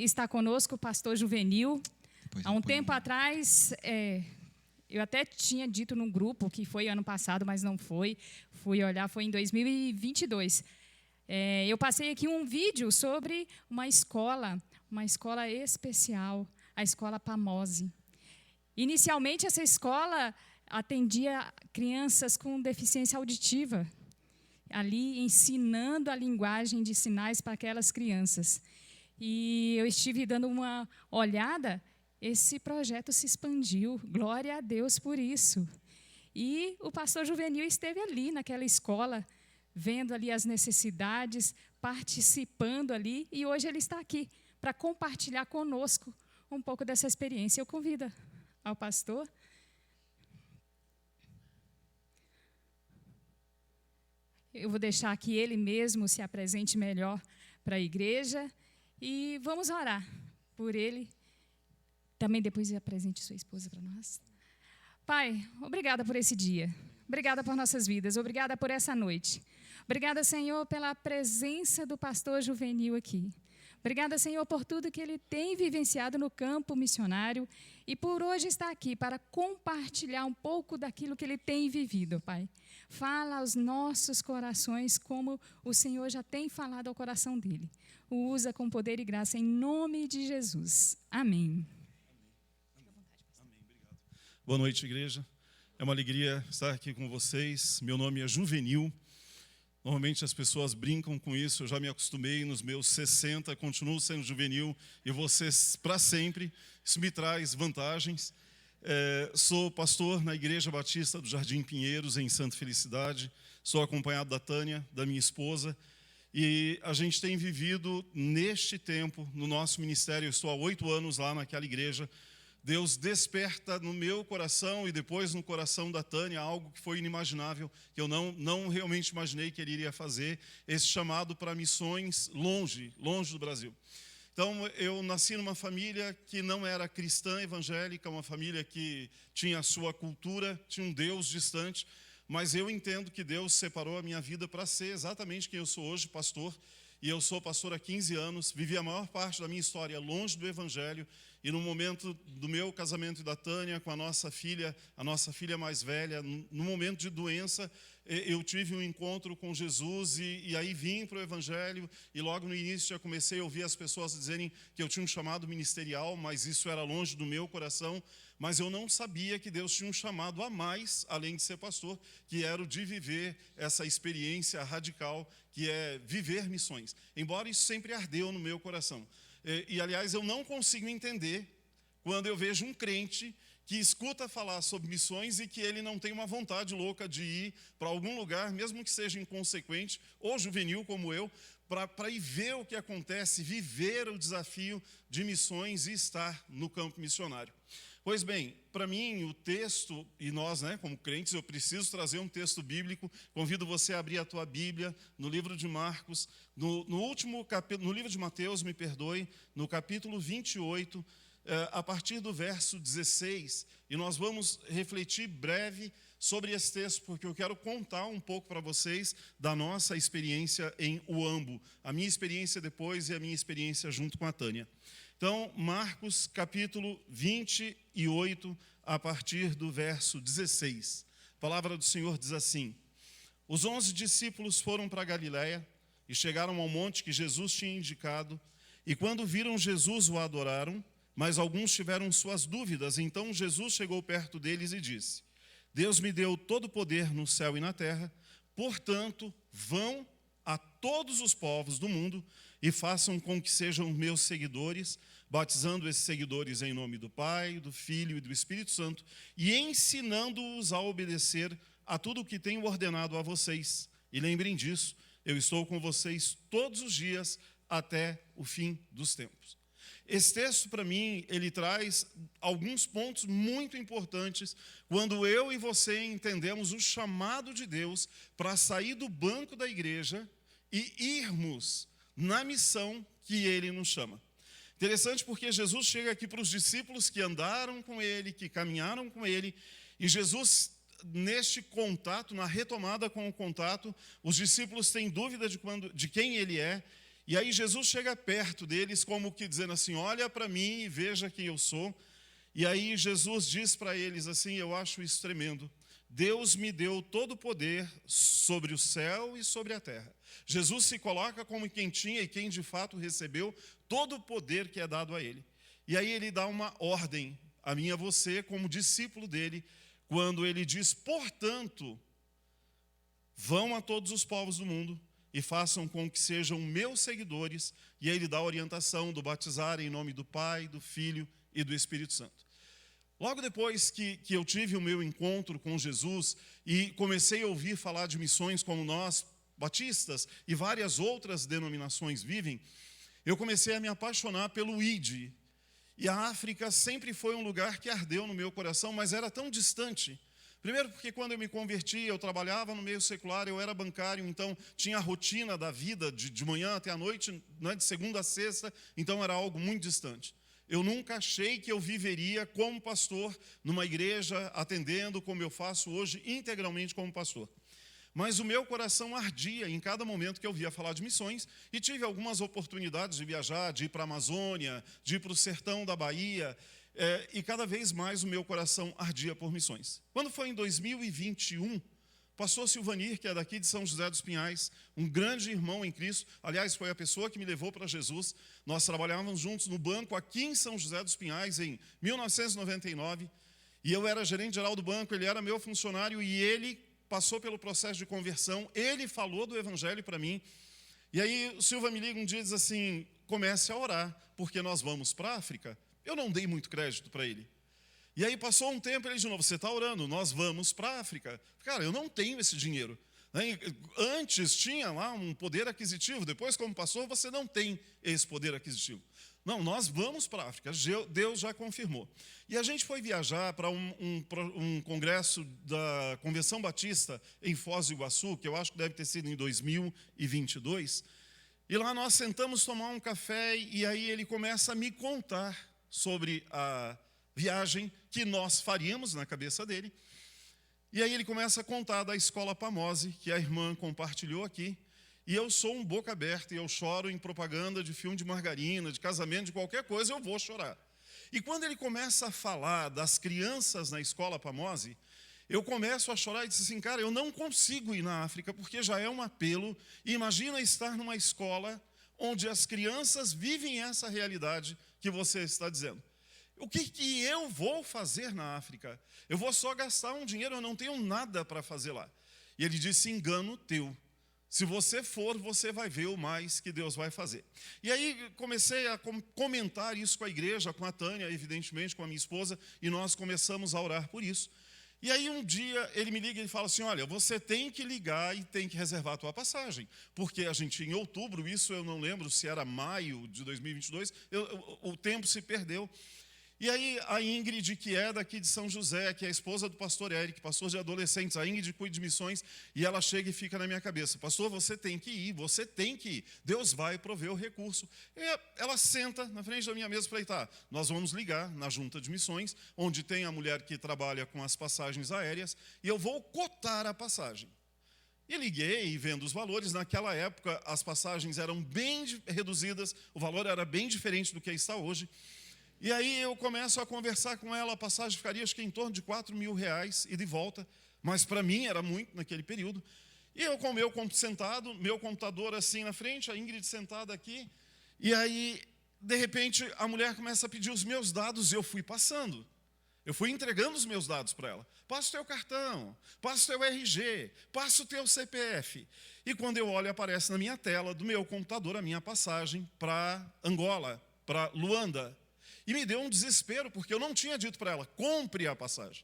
está conosco o pastor Juvenil. Há um tempo atrás, eu até tinha dito num grupo que foi ano passado, mas não foi. Fui olhar, foi em 2022. Eu passei aqui um vídeo sobre uma escola especial, a Escola Pamose. Inicialmente, essa escola atendia crianças com deficiência auditiva, ali ensinando a linguagem de sinais para aquelas crianças. E eu estive dando uma olhada, esse projeto se expandiu, glória a Deus por isso. E o pastor Juvenil esteve ali naquela escola, vendo ali as necessidades, participando ali, e hoje ele está aqui para compartilhar conosco um pouco dessa experiência. Eu convido ao pastor. Eu vou deixar que ele mesmo se apresente melhor para a igreja e vamos orar por ele. Também depois apresente sua esposa para nós. Pai, obrigada por esse dia. Obrigada por nossas vidas. Obrigada por essa noite. Obrigada, Senhor, pela presença do pastor Juvenil aqui. Obrigada, Senhor, por tudo que ele tem vivenciado no campo missionário e por hoje estar aqui para compartilhar um pouco daquilo que ele tem vivido, Pai. Fala aos nossos corações como o Senhor já tem falado ao coração dele. O usa com poder e graça em nome de Jesus. Amém. Amém, obrigado. Boa noite, igreja. É uma alegria estar aqui com vocês. Meu nome é Juvenil. Normalmente as pessoas brincam com isso, eu já me acostumei, nos meus 60, continuo sendo juvenil e vou ser para sempre. Isso me traz vantagens. Sou pastor na Igreja Batista do Jardim Pinheiros, em Santa Felicidade. Sou acompanhado da Tânia, da minha esposa. E a gente tem vivido neste tempo, no nosso ministério, eu estou há 8 anos lá naquela igreja. Deus desperta no meu coração e depois no coração da Tânia algo que foi inimaginável, que eu não realmente imaginei que ele iria fazer, esse chamado para missões longe do Brasil. Então, eu nasci numa família que não era cristã evangélica, uma família que tinha a sua cultura, tinha um Deus distante, mas eu entendo que Deus separou a minha vida para ser exatamente quem eu sou hoje, pastor. E eu sou pastor há 15 anos, vivi a maior parte da minha história longe do Evangelho. E no momento do meu casamento e da Tânia com a nossa filha mais velha, no momento de doença, eu tive um encontro com Jesus e aí vim para o Evangelho. E logo no início já comecei a ouvir as pessoas dizerem que eu tinha um chamado ministerial, mas isso era longe do meu coração. Mas eu não sabia que Deus tinha um chamado a mais, além de ser pastor, que era o de viver essa experiência radical, que é viver missões. Embora isso sempre ardeu no meu coração. E aliás, eu não consigo entender quando eu vejo um crente que escuta falar sobre missões e que ele não tem uma vontade louca de ir para algum lugar, mesmo que seja inconsequente, ou juvenil como eu, para ir ver o que acontece, viver o desafio de missões e estar no campo missionário. Pois bem, para mim o texto, e nós, como crentes, eu preciso trazer um texto bíblico. Convido você a abrir a tua Bíblia no livro de Marcos, no último capítulo, no livro de Mateus, me perdoe, no capítulo 28, a partir do verso 16, e nós vamos refletir breve sobre esse texto, porque eu quero contar um pouco para vocês da nossa experiência em Uambo, a minha experiência depois e a minha experiência junto com a Tânia. Então, Marcos capítulo 28, a partir do verso 16. A palavra do Senhor diz assim: Os 11 discípulos foram para Galiléia e chegaram ao monte que Jesus tinha indicado, e quando viram Jesus o adoraram, mas alguns tiveram suas dúvidas. Então Jesus chegou perto deles e disse: Deus me deu todo o poder no céu e na terra, portanto, vão a todos os povos do mundo e façam com que sejam meus seguidores, batizando esses seguidores em nome do Pai, do Filho e do Espírito Santo, e ensinando-os a obedecer a tudo o que tenho ordenado a vocês. E lembrem disso, eu estou com vocês todos os dias até o fim dos tempos. Esse texto, para mim, ele traz alguns pontos muito importantes quando eu e você entendemos o chamado de Deus para sair do banco da igreja e irmos na missão que Ele nos chama. Interessante porque Jesus chega aqui para os discípulos que andaram com Ele, que caminharam com Ele, e Jesus, neste contato, na retomada com o contato, os discípulos têm dúvida de quem Ele é, E aí Jesus chega perto deles como que dizendo assim, olha para mim e veja quem eu sou. E aí Jesus diz para eles assim, eu acho isso tremendo. Deus me deu todo o poder sobre o céu e sobre a terra. Jesus se coloca como quem tinha e quem de fato recebeu todo o poder que é dado a ele. E aí ele dá uma ordem a mim e a você como discípulo dele, quando ele diz, portanto, vão a todos os povos do mundo e façam com que sejam meus seguidores. E aí ele dá a orientação do batizar em nome do Pai, do Filho e do Espírito Santo. Logo depois que eu tive o meu encontro com Jesus e comecei a ouvir falar de missões como nós, batistas, e várias outras denominações vivem, eu comecei a me apaixonar pelo ID. E a África sempre foi um lugar que ardeu no meu coração, mas era tão distante. Primeiro porque quando eu me converti, eu trabalhava no meio secular, eu era bancário, então tinha a rotina da vida de manhã até a noite, né, de segunda a sexta, então era algo muito distante. Eu nunca achei que eu viveria como pastor numa igreja, atendendo como eu faço hoje, integralmente como pastor. Mas o meu coração ardia em cada momento que eu via falar de missões e tive algumas oportunidades de viajar, de ir para a Amazônia, de ir para o sertão da Bahia, e cada vez mais o meu coração ardia por missões. Quando foi em 2021, pastor Silvanir, que é daqui de São José dos Pinhais, um grande irmão em Cristo, aliás, foi a pessoa que me levou para Jesus, nós trabalhávamos juntos no banco aqui em São José dos Pinhais em 1999, e eu era gerente geral do banco, ele era meu funcionário e ele passou pelo processo de conversão, ele falou do evangelho para mim, e aí o Silva me liga um dia e diz assim, comece a orar, porque nós vamos para a África. Eu não dei muito crédito para ele. E aí passou um tempo, ele de novo, você está orando, nós vamos para a África. Cara, eu não tenho esse dinheiro. Antes tinha lá um poder aquisitivo, depois como pastor você não tem esse poder aquisitivo. Não, nós vamos para a África, Deus já confirmou. E a gente foi viajar para um congresso da Convenção Batista em Foz do Iguaçu, que eu acho que deve ter sido em 2022. E lá nós sentamos tomar um café e aí ele começa a me contar sobre a viagem que nós faríamos na cabeça dele. E aí ele começa a contar da escola Pamose, que a irmã compartilhou aqui. E eu sou um boca aberta e eu choro em propaganda de filme de margarina, de casamento, de qualquer coisa, eu vou chorar. E quando ele começa a falar das crianças na escola Pamose, eu começo a chorar e disse assim, cara, eu não consigo ir na África, porque já é um apelo. E imagina estar numa escola onde as crianças vivem essa realidade que você está dizendo. O que eu vou fazer na África? Eu vou só gastar um dinheiro, eu não tenho nada para fazer lá. E ele disse, engano teu. Se você for, você vai ver o mais que Deus vai fazer. E aí comecei a comentar isso com a igreja, com a Tânia, evidentemente, com a minha esposa, e nós começamos a orar por isso. E aí um dia ele me liga e fala assim, olha, você tem que ligar e tem que reservar a tua passagem. Porque a gente, em outubro, isso eu não lembro se era maio de 2022, o tempo se perdeu. E aí a Ingrid, que é daqui de São José, que é a esposa do pastor Eric, pastor de adolescentes, a Ingrid cuida de missões, e ela chega e fica na minha cabeça, pastor, você tem que ir, Deus vai prover o recurso. E ela senta na frente da minha mesa e falei, tá, nós vamos ligar na junta de missões, onde tem a mulher que trabalha com as passagens aéreas, e eu vou cotar a passagem. E liguei, vendo os valores, naquela época as passagens eram bem reduzidas, o valor era bem diferente do que está hoje. E aí eu começo a conversar com ela, a passagem ficaria acho que em torno de R$4.000 e de volta, mas para mim era muito naquele período. E eu com o meu sentado, meu computador assim na frente, a Ingrid sentada aqui, e aí, de repente, a mulher começa a pedir os meus dados e eu fui passando. Eu fui entregando os meus dados para ela. Passa o teu cartão, passa o teu RG, passa o teu CPF. E quando eu olho, aparece na minha tela do meu computador a minha passagem para Angola, para Luanda. E me deu um desespero, porque eu não tinha dito para ela, compre a passagem.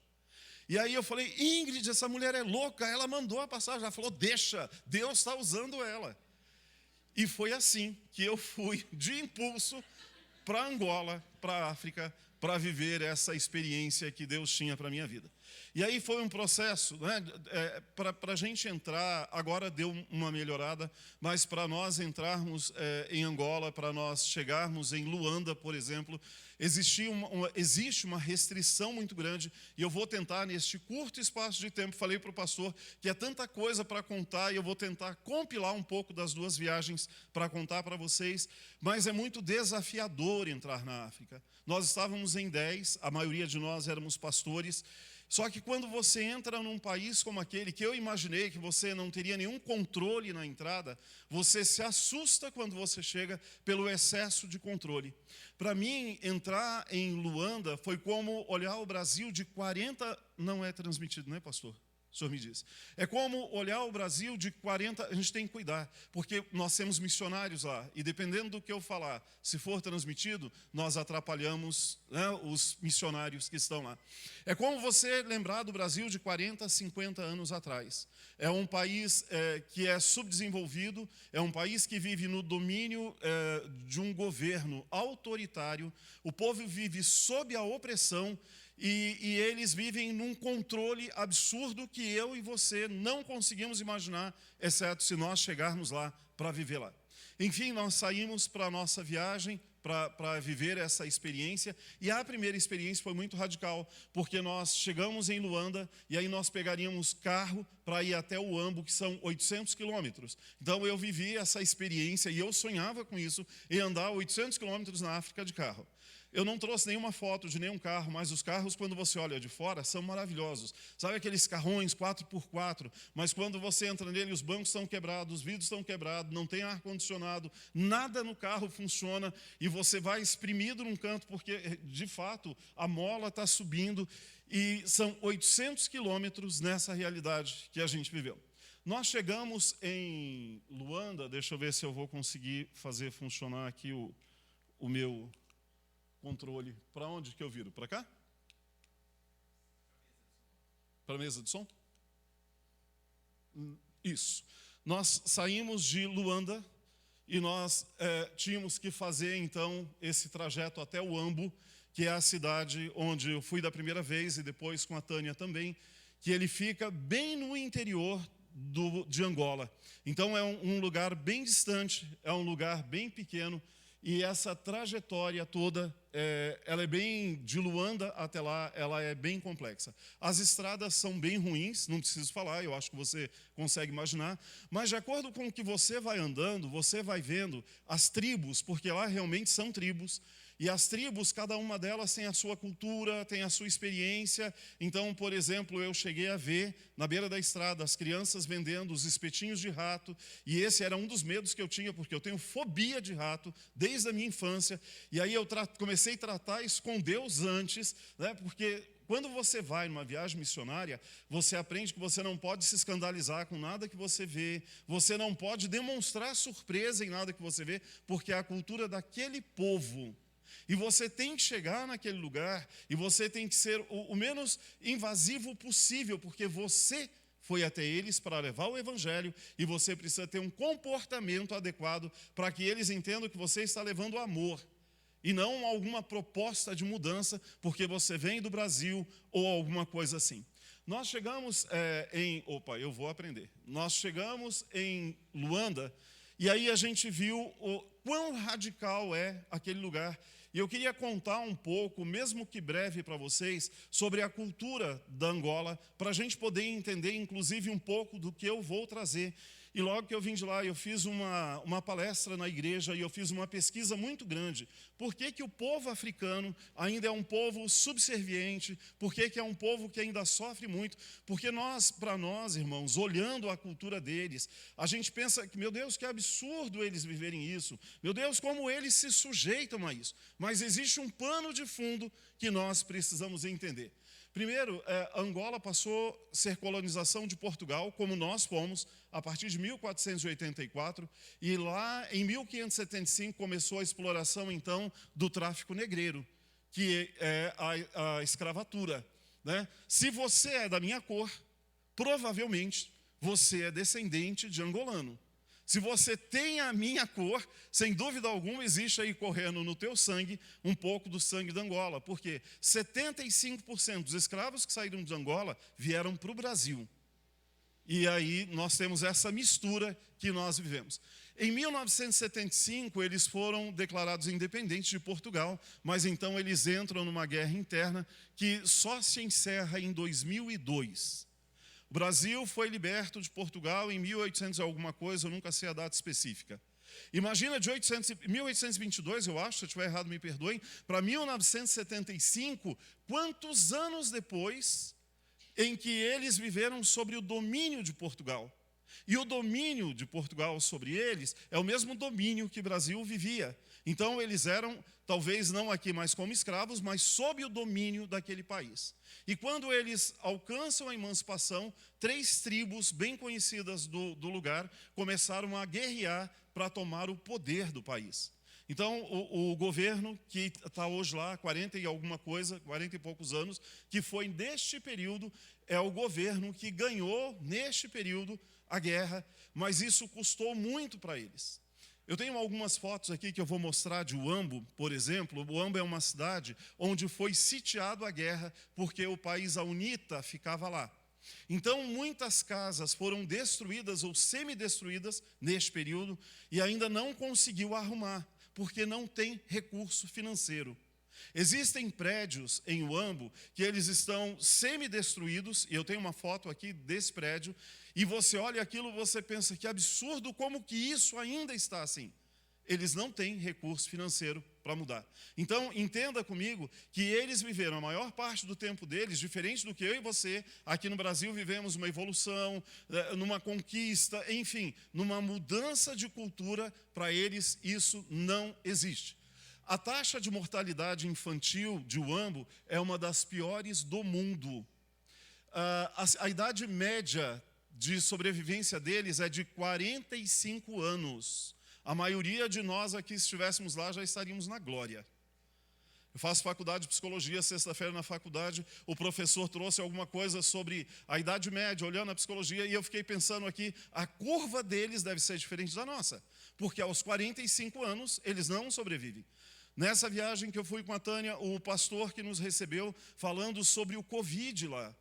E aí eu falei, Ingrid, essa mulher é louca, ela mandou a passagem. Ela falou, deixa, Deus está usando ela. E foi assim que eu fui, de impulso, para Angola, para a África, para viver essa experiência que Deus tinha para a minha vida. E aí foi um processo, né? Para a gente entrar, agora deu uma melhorada, mas para nós entrarmos em Angola, para nós chegarmos em Luanda, por exemplo, existe uma restrição muito grande, e eu vou tentar, neste curto espaço de tempo, falei para o pastor que é tanta coisa para contar, e eu vou tentar compilar um pouco das duas viagens para contar para vocês, mas é muito desafiador entrar na África. Nós estávamos em 10, a maioria de nós éramos pastores. Só que quando você entra num país como aquele, que eu imaginei que você não teria nenhum controle na entrada, você se assusta quando você chega pelo excesso de controle. Para mim, entrar em Luanda foi como olhar o Brasil de 40... Não é transmitido, né, pastor? O senhor me diz. É como olhar o Brasil de 40... A gente tem que cuidar, porque nós temos missionários lá. E dependendo do que eu falar, se for transmitido, nós atrapalhamos, né, os missionários que estão lá. É como você lembrar do Brasil de 40, 50 anos atrás. É um país que é subdesenvolvido, é um país que vive no domínio de um governo autoritário. O povo vive sob a opressão, e eles vivem num controle absurdo que eu e você não conseguimos imaginar, exceto se nós chegarmos lá para viver lá. Enfim, nós saímos para a nossa viagem, para viver essa experiência, e a primeira experiência foi muito radical, porque nós chegamos em Luanda, e aí nós pegaríamos carro para ir até o Uambo, que são 800 quilômetros. Então eu vivi essa experiência, e eu sonhava com isso, em andar 800 quilômetros na África de carro. Eu não trouxe nenhuma foto de nenhum carro, mas os carros, quando você olha de fora, são maravilhosos. Sabe aqueles carrões 4x4? Mas quando você entra nele, os bancos estão quebrados, os vidros estão quebrados, não tem ar-condicionado, nada no carro funciona, e você vai espremido num canto, porque, de fato, a mola está subindo, e são 800 quilômetros nessa realidade que a gente viveu. Nós chegamos em Luanda, deixa eu ver se eu vou conseguir fazer funcionar aqui o meu controle. Para onde que eu viro? Para cá? Para a mesa de som? Isso. Nós saímos de Luanda e nós tínhamos que fazer, então, esse trajeto até o Uambo, que é a cidade onde eu fui da primeira vez e depois com a Tânia também, que ele fica bem no interior de Angola. Então, é um lugar bem distante, é um lugar bem pequeno, e essa trajetória toda, ela é bem, de Luanda até lá, ela é bem complexa. As estradas são bem ruins, não preciso falar, eu acho que você consegue imaginar, mas de acordo com o que você vai andando, você vai vendo as tribos, porque lá realmente são tribos, e as tribos, cada uma delas tem a sua cultura, tem a sua experiência. Então, por exemplo, eu cheguei a ver, na beira da estrada, as crianças vendendo os espetinhos de rato, e esse era um dos medos que eu tinha, porque eu tenho fobia de rato, desde a minha infância, e aí eu comecei a tratar isso com Deus antes, né, porque quando você vai numa viagem missionária, você aprende que você não pode se escandalizar com nada que você vê, você não pode demonstrar surpresa em nada que você vê, porque é a cultura daquele povo. E você tem que chegar naquele lugar, e você tem que ser o menos invasivo possível, porque você foi até eles para levar o evangelho, e você precisa ter um comportamento adequado para que eles entendam que você está levando amor, e não alguma proposta de mudança, porque você vem do Brasil ou alguma coisa assim. Nós chegamos eu vou aprender. Nós chegamos em Luanda, e aí a gente viu o quão radical é aquele lugar. E eu queria contar um pouco, mesmo que breve para vocês, sobre a cultura da Angola, para a gente poder entender, inclusive, um pouco do que eu vou trazer. E logo que eu vim de lá, eu fiz uma palestra na igreja e eu fiz uma pesquisa muito grande. Por que que o povo africano ainda é um povo subserviente? Por que que é um povo que ainda sofre muito? Porque para nós, irmãos, olhando a cultura deles, a gente pensa que, meu Deus, que absurdo eles viverem isso. Meu Deus, como eles se sujeitam a isso. Mas existe um pano de fundo que nós precisamos entender. Primeiro, Angola passou a ser colonização de Portugal, como nós fomos, a partir de 1484, e lá em 1575 começou a exploração, então, do tráfico negreiro, que é a escravatura, né? Se você é da minha cor, provavelmente você é descendente de angolano. Se você tem a minha cor, sem dúvida alguma existe aí correndo no teu sangue um pouco do sangue de Angola, porque 75% dos escravos que saíram de Angola vieram para o Brasil. E aí nós temos essa mistura que nós vivemos. Em 1975, eles foram declarados independentes de Portugal, mas então eles entram numa guerra interna que só se encerra em 2002. O Brasil foi liberto de Portugal em 1800 e alguma coisa, eu nunca sei a data específica. Imagina de 1822, eu acho, se eu estiver errado me perdoem, para 1975, quantos anos depois em que eles viveram sobre o domínio de Portugal. E o domínio de Portugal sobre eles é o mesmo domínio que o Brasil vivia. Então eles eram, talvez não aqui mais como escravos, mas sob o domínio daquele país. E quando eles alcançam a emancipação, 3 tribos bem conhecidas do lugar começaram a guerrear para tomar o poder do país. Então, o governo que está hoje lá, 40 e alguma coisa, 40 e poucos anos, que foi neste período, é o governo que ganhou, neste período, a guerra, mas isso custou muito para eles. Eu tenho algumas fotos aqui que eu vou mostrar de Huambo, por exemplo. Huambo é uma cidade onde foi sitiado a guerra, porque o país AUNITA ficava lá. Então, muitas casas foram destruídas ou semi-destruídas neste período e ainda não conseguiu arrumar, porque não tem recurso financeiro. Existem prédios em Huambo que eles estão semi-destruídos, e eu tenho uma foto aqui desse prédio, e você olha aquilo, você pensa, que absurdo, como que isso ainda está assim? Eles não têm recurso financeiro para mudar. Então, entenda comigo que eles viveram a maior parte do tempo deles, diferente do que eu e você, aqui no Brasil vivemos uma evolução, numa conquista, enfim, numa mudança de cultura. Para eles isso não existe. A taxa de mortalidade infantil de Huambo é uma das piores do mundo. A idade média de sobrevivência deles é de 45 anos. A maioria de nós aqui, se estivéssemos lá, já estaríamos na glória. Eu faço faculdade de psicologia, sexta-feira na faculdade, o professor trouxe alguma coisa sobre a idade média, olhando a psicologia, e eu fiquei pensando aqui, a curva deles deve ser diferente da nossa, porque aos 45 anos eles não sobrevivem. Nessa viagem que eu fui com a Tânia, o pastor que nos recebeu, falando sobre o Covid lá,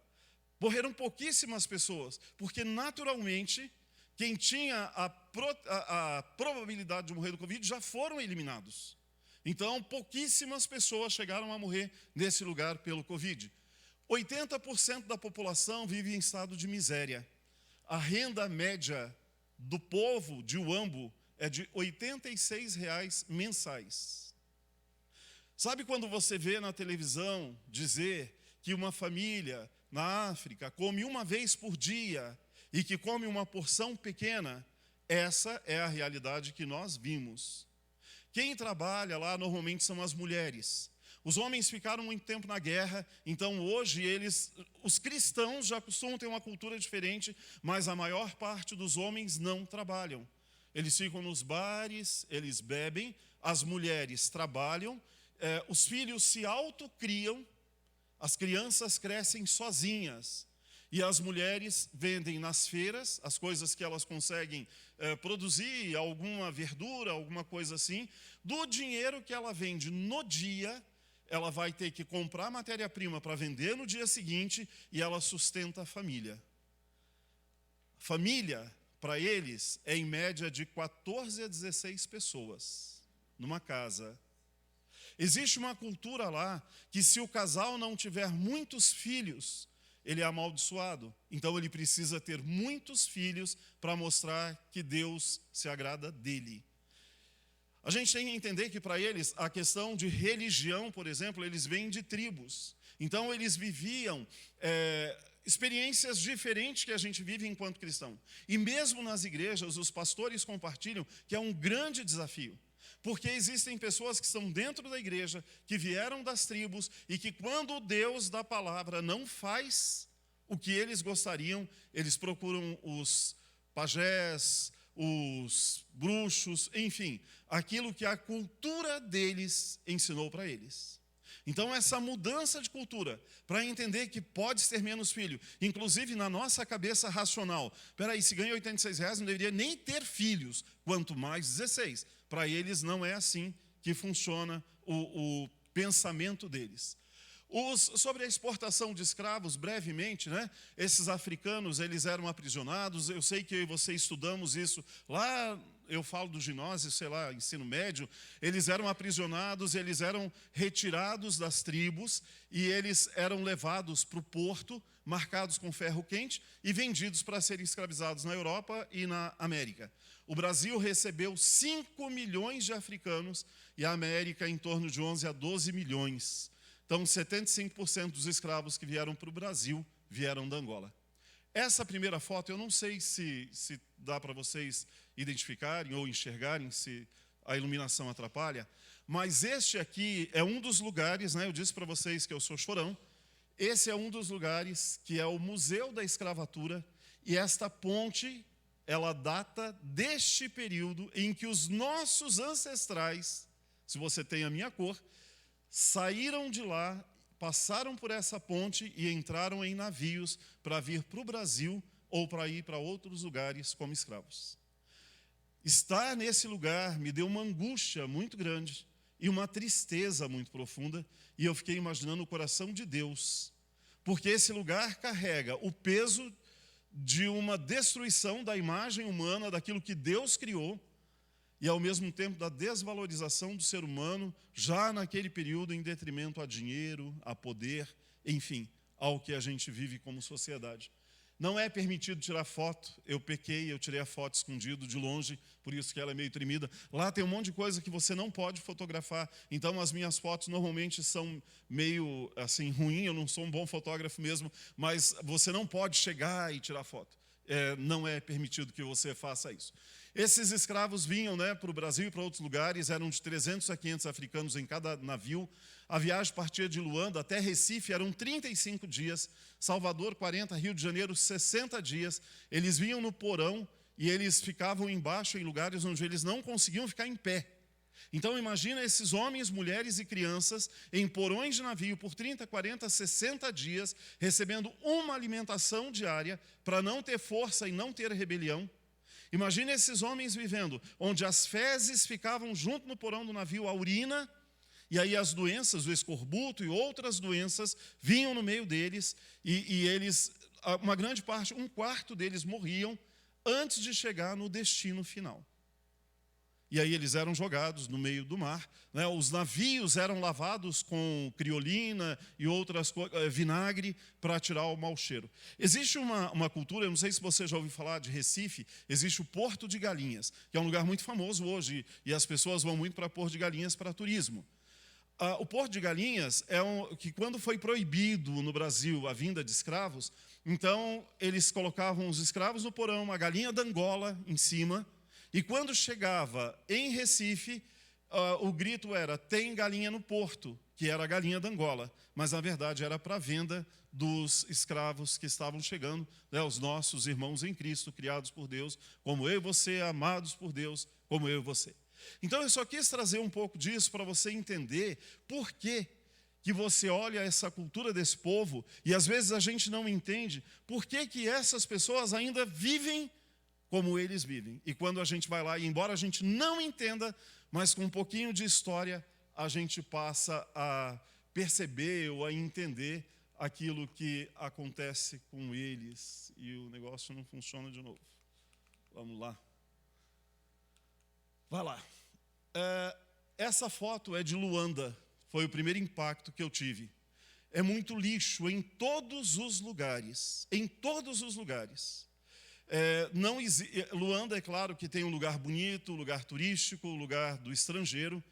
morreram pouquíssimas pessoas, porque naturalmente, quem tinha a probabilidade de morrer do Covid já foram eliminados. Então, pouquíssimas pessoas chegaram a morrer nesse lugar pelo Covid. 80% da população vive em estado de miséria. A renda média do povo de Huambo é de R$ 86 mensais. Sabe quando você vê na televisão dizer que uma família na África come uma vez por dia e que come uma porção pequena? Essa é a realidade que nós vimos. Quem trabalha lá normalmente são as mulheres. Os homens ficaram muito tempo na guerra, então hoje os cristãos já costumam ter uma cultura diferente, mas a maior parte dos homens não trabalham. Eles ficam nos bares, eles bebem, as mulheres trabalham, os filhos se autocriam, as crianças crescem sozinhas. E as mulheres vendem nas feiras as coisas que elas conseguem produzir, alguma verdura, alguma coisa assim. Do dinheiro que ela vende no dia, ela vai ter que comprar matéria-prima para vender no dia seguinte e ela sustenta a família. Família, para eles, é em média de 14 a 16 pessoas numa casa. Existe uma cultura lá que se o casal não tiver muitos filhos, ele é amaldiçoado. Então ele precisa ter muitos filhos para mostrar que Deus se agrada dele. A gente tem que entender que para eles a questão de religião, por exemplo, eles vêm de tribos. Então eles viviam experiências diferentes que a gente vive enquanto cristão. E mesmo nas igrejas, os pastores compartilham que é um grande desafio. Porque existem pessoas que estão dentro da igreja, que vieram das tribos, e que quando o Deus da palavra não faz o que eles gostariam, eles procuram os pajés, os bruxos, enfim, aquilo que a cultura deles ensinou para eles. Então, essa mudança de cultura, para entender que pode ter menos filho, inclusive na nossa cabeça racional, peraí, se ganha R$86, não deveria nem ter filhos, quanto mais 16. Para eles não é assim que funciona o pensamento deles. Sobre a exportação de escravos, brevemente, né? Esses africanos, eles eram aprisionados. Eu sei que eu e você estudamos isso lá, eu falo do ginásio, sei lá, ensino médio. Eles eram aprisionados, eles eram retirados das tribos e eles eram levados para o porto, marcados com ferro quente e vendidos para serem escravizados na Europa e na América. O Brasil recebeu 5 milhões de africanos e a América em torno de 11 a 12 milhões. Então, 75% dos escravos que vieram para o Brasil vieram da Angola. Essa primeira foto, eu não sei se dá para vocês identificarem ou enxergarem, se a iluminação atrapalha, mas este aqui é um dos lugares, né, eu disse para vocês que eu sou chorão, esse é um dos lugares que é o Museu da Escravatura, e esta ponte, ela data deste período em que os nossos ancestrais, se você tem a minha cor, saíram de lá, passaram por essa ponte e entraram em navios para vir para o Brasil ou para ir para outros lugares como escravos. Estar nesse lugar me deu uma angústia muito grande e uma tristeza muito profunda, e eu fiquei imaginando o coração de Deus, porque esse lugar carrega o peso de uma destruição da imagem humana, daquilo que Deus criou, e ao mesmo tempo da desvalorização do ser humano, já naquele período, em detrimento a dinheiro, a poder, enfim, ao que a gente vive como sociedade. Não é permitido tirar foto, eu pequei, eu tirei a foto escondido, de longe, por isso que ela é meio tremida. Lá tem um monte de coisa que você não pode fotografar, então as minhas fotos normalmente são meio assim, ruim, eu não sou um bom fotógrafo mesmo, mas você não pode chegar e tirar foto. Não é permitido que você faça isso. Esses escravos vinham, né, para o Brasil e para outros lugares, eram de 300 a 500 africanos em cada navio. A viagem partia de Luanda até Recife, eram 35 dias, Salvador 40, Rio de Janeiro 60 dias. Eles vinham no porão e eles ficavam embaixo em lugares onde eles não conseguiam ficar em pé. Então imagina esses homens, mulheres e crianças em porões de navio por 30, 40, 60 dias, recebendo uma alimentação diária para não ter força e não ter rebelião. Imagina esses homens vivendo, onde as fezes ficavam junto no porão do navio, a urina, e aí as doenças, o escorbuto e outras doenças vinham no meio deles, e eles, uma grande parte, 1/4 deles morriam antes de chegar no destino final. E aí eles eram jogados no meio do mar, né? Os navios eram lavados com criolina e outras coisas, vinagre, para tirar o mau cheiro. Existe uma cultura, eu não sei se você já ouviu falar de Recife, existe o Porto de Galinhas, que é um lugar muito famoso hoje, e as pessoas vão muito para Porto de Galinhas para turismo. O Porto de Galinhas que quando foi proibido no Brasil a vinda de escravos, então eles colocavam os escravos no porão, uma galinha da Angola em cima, e quando chegava em Recife, o grito era, tem galinha no porto, que era a galinha da Angola, mas na verdade era para a venda dos escravos que estavam chegando, né, os nossos irmãos em Cristo, criados por Deus, como eu e você, amados por Deus, como eu e você. Então eu só quis trazer um pouco disso para você entender por que você olha essa cultura desse povo, e às vezes a gente não entende por que essas pessoas ainda vivem como eles vivem. E quando a gente vai lá, e embora a gente não entenda, mas com um pouquinho de história, a gente passa a perceber ou a entender aquilo que acontece com eles. E o negócio não funciona de novo. Vamos lá. Vai lá. Essa foto é de Luanda. Foi o primeiro impacto que eu tive. É muito lixo em todos os lugares. Em todos os lugares. Luanda, é claro que tem um lugar bonito, um lugar turístico, um lugar do estrangeiro,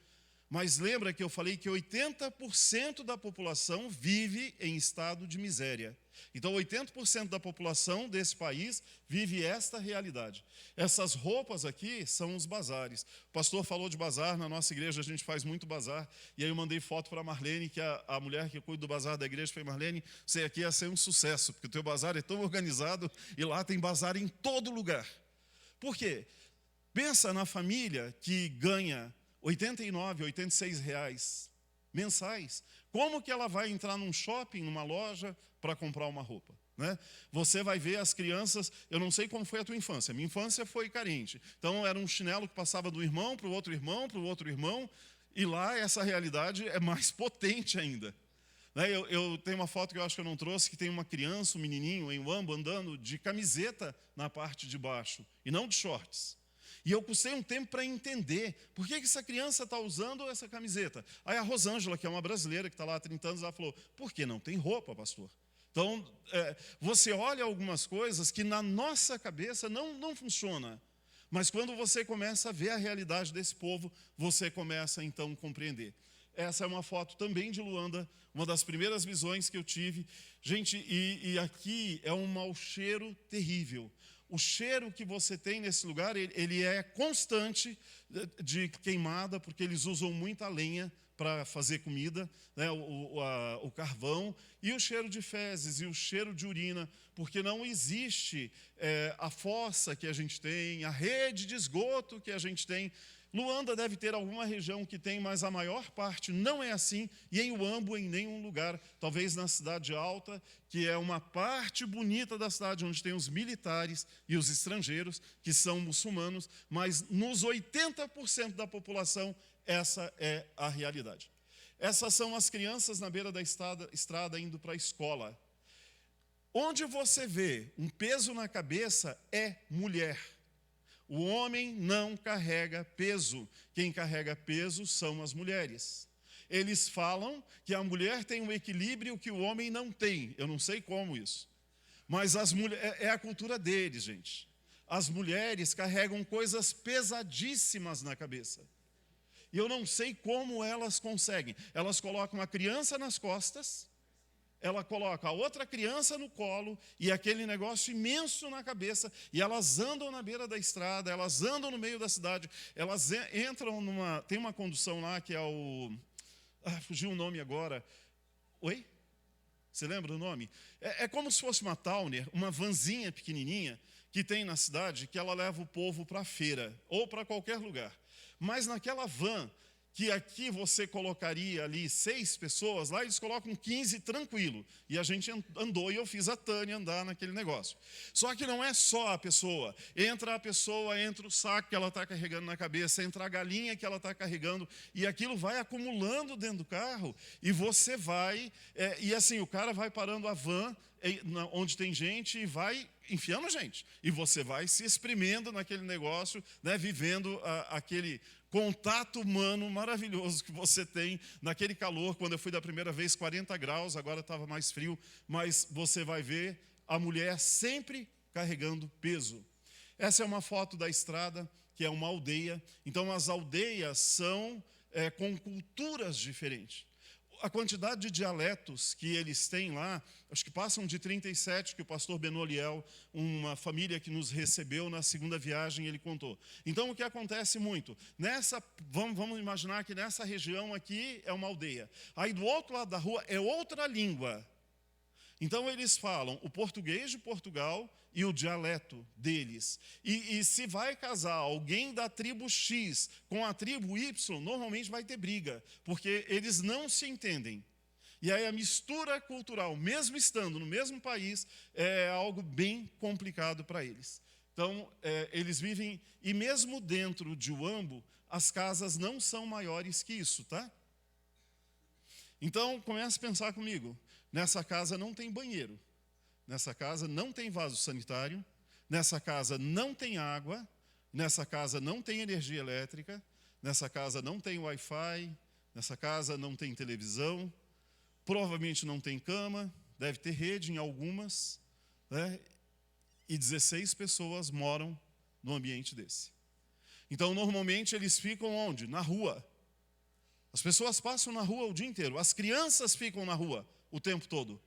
mas lembra que eu falei que 80% da população vive em estado de miséria. Então, 80% da população desse país vive esta realidade. Essas roupas aqui são os bazares. O pastor falou de bazar, na nossa igreja a gente faz muito bazar, e aí eu mandei foto para a Marlene, que é a mulher que cuida do bazar da igreja. Falei, Marlene, você aqui ia ser um sucesso, porque o teu bazar é tão organizado, e lá tem bazar em todo lugar. Por quê? Pensa na família que ganha 89, 86 reais mensais. Como que ela vai entrar num shopping, numa loja, para comprar uma roupa? Né? Você vai ver as crianças, eu não sei como foi a tua infância, minha infância foi carente. Então era um chinelo que passava do irmão para o outro irmão, para o outro irmão, e lá essa realidade é mais potente ainda. Eu tenho uma foto que eu acho que eu não trouxe, que tem uma criança, um menininho em Uambo, andando de camiseta na parte de baixo, e não de shorts. E eu custei um tempo para entender por que essa criança está usando essa camiseta. Aí a Rosângela, que é uma brasileira que está lá há 30 anos, ela falou, por que não tem roupa, pastor? Então, você olha algumas coisas que na nossa cabeça não funciona. Mas quando você começa a ver a realidade desse povo, você começa então a compreender. Essa é uma foto também de Luanda, uma das primeiras visões que eu tive. Gente, e aqui é um mau cheiro terrível. O cheiro que você tem nesse lugar, ele é constante de queimada, porque eles usam muita lenha para fazer comida, né, o carvão, e o cheiro de fezes, e o cheiro de urina, porque não existe a fossa que a gente tem, a rede de esgoto que a gente tem. Luanda deve ter alguma região que tem, mas a maior parte não é assim, e em Uambo, em nenhum lugar, talvez na Cidade Alta, que é uma parte bonita da cidade, onde tem os militares e os estrangeiros, que são muçulmanos, mas nos 80% da população, essa é a realidade. Essas são as crianças na beira da estrada indo para a escola. Onde você vê um peso na cabeça é mulher. O homem não carrega peso. Quem carrega peso são as mulheres. Eles falam que a mulher tem um equilíbrio que o homem não tem. Eu não sei como isso. Mas é a cultura deles, gente. As mulheres carregam coisas pesadíssimas na cabeça. E eu não sei como elas conseguem. Elas colocam a criança nas costas, ela coloca a outra criança no colo e aquele negócio imenso na cabeça, e elas andam na beira da estrada, elas andam no meio da cidade, elas entram numa... Tem uma condução lá que é o... fugiu o nome agora. Oi? Você lembra o nome? É como se fosse uma Towner, uma vanzinha pequenininha, que tem na cidade, que ela leva o povo para a feira, ou para qualquer lugar. Mas naquela van, que aqui você colocaria ali 6 pessoas, lá eles colocam 15 tranquilo. E a gente andou e eu fiz a Tânia andar naquele negócio. Só que não é só a pessoa, entra o saco que ela está carregando na cabeça, entra a galinha que ela está carregando, e aquilo vai acumulando dentro do carro, e você vai, e assim, o cara vai parando a van, onde tem gente, e vai enfiando gente. E você vai se espremendo naquele negócio, né, vivendo aquele contato humano maravilhoso que você tem naquele calor. Quando eu fui da primeira vez, 40 graus, agora estava mais frio, mas você vai ver a mulher sempre carregando peso. Essa é uma foto da estrada, que é uma aldeia. Então, as aldeias são com culturas diferentes. A quantidade de dialetos que eles têm lá, acho que passam de 37, que o pastor Benoliel, uma família que nos recebeu na segunda viagem, ele contou. Então, o que acontece muito? Vamos imaginar que nessa região aqui é uma aldeia. Aí, do outro lado da rua, é outra língua. Então, eles falam o português de Portugal e o dialeto deles. E se vai casar alguém da tribo X com a tribo Y, normalmente vai ter briga, porque eles não se entendem. E aí a mistura cultural, mesmo estando no mesmo país, é algo bem complicado para eles. Então, eles vivem, e mesmo dentro de Uambo, as casas não são maiores que isso, tá? Então, comece a pensar comigo. Nessa casa não tem banheiro, nessa casa não tem vaso sanitário, nessa casa não tem água, nessa casa não tem energia elétrica, nessa casa não tem Wi-Fi, nessa casa não tem televisão, provavelmente não tem cama, deve ter rede em algumas, né? E 16 pessoas moram num ambiente desse. Então, normalmente, eles ficam onde? Na rua. As pessoas passam na rua o dia inteiro, as crianças ficam na rua o tempo todo.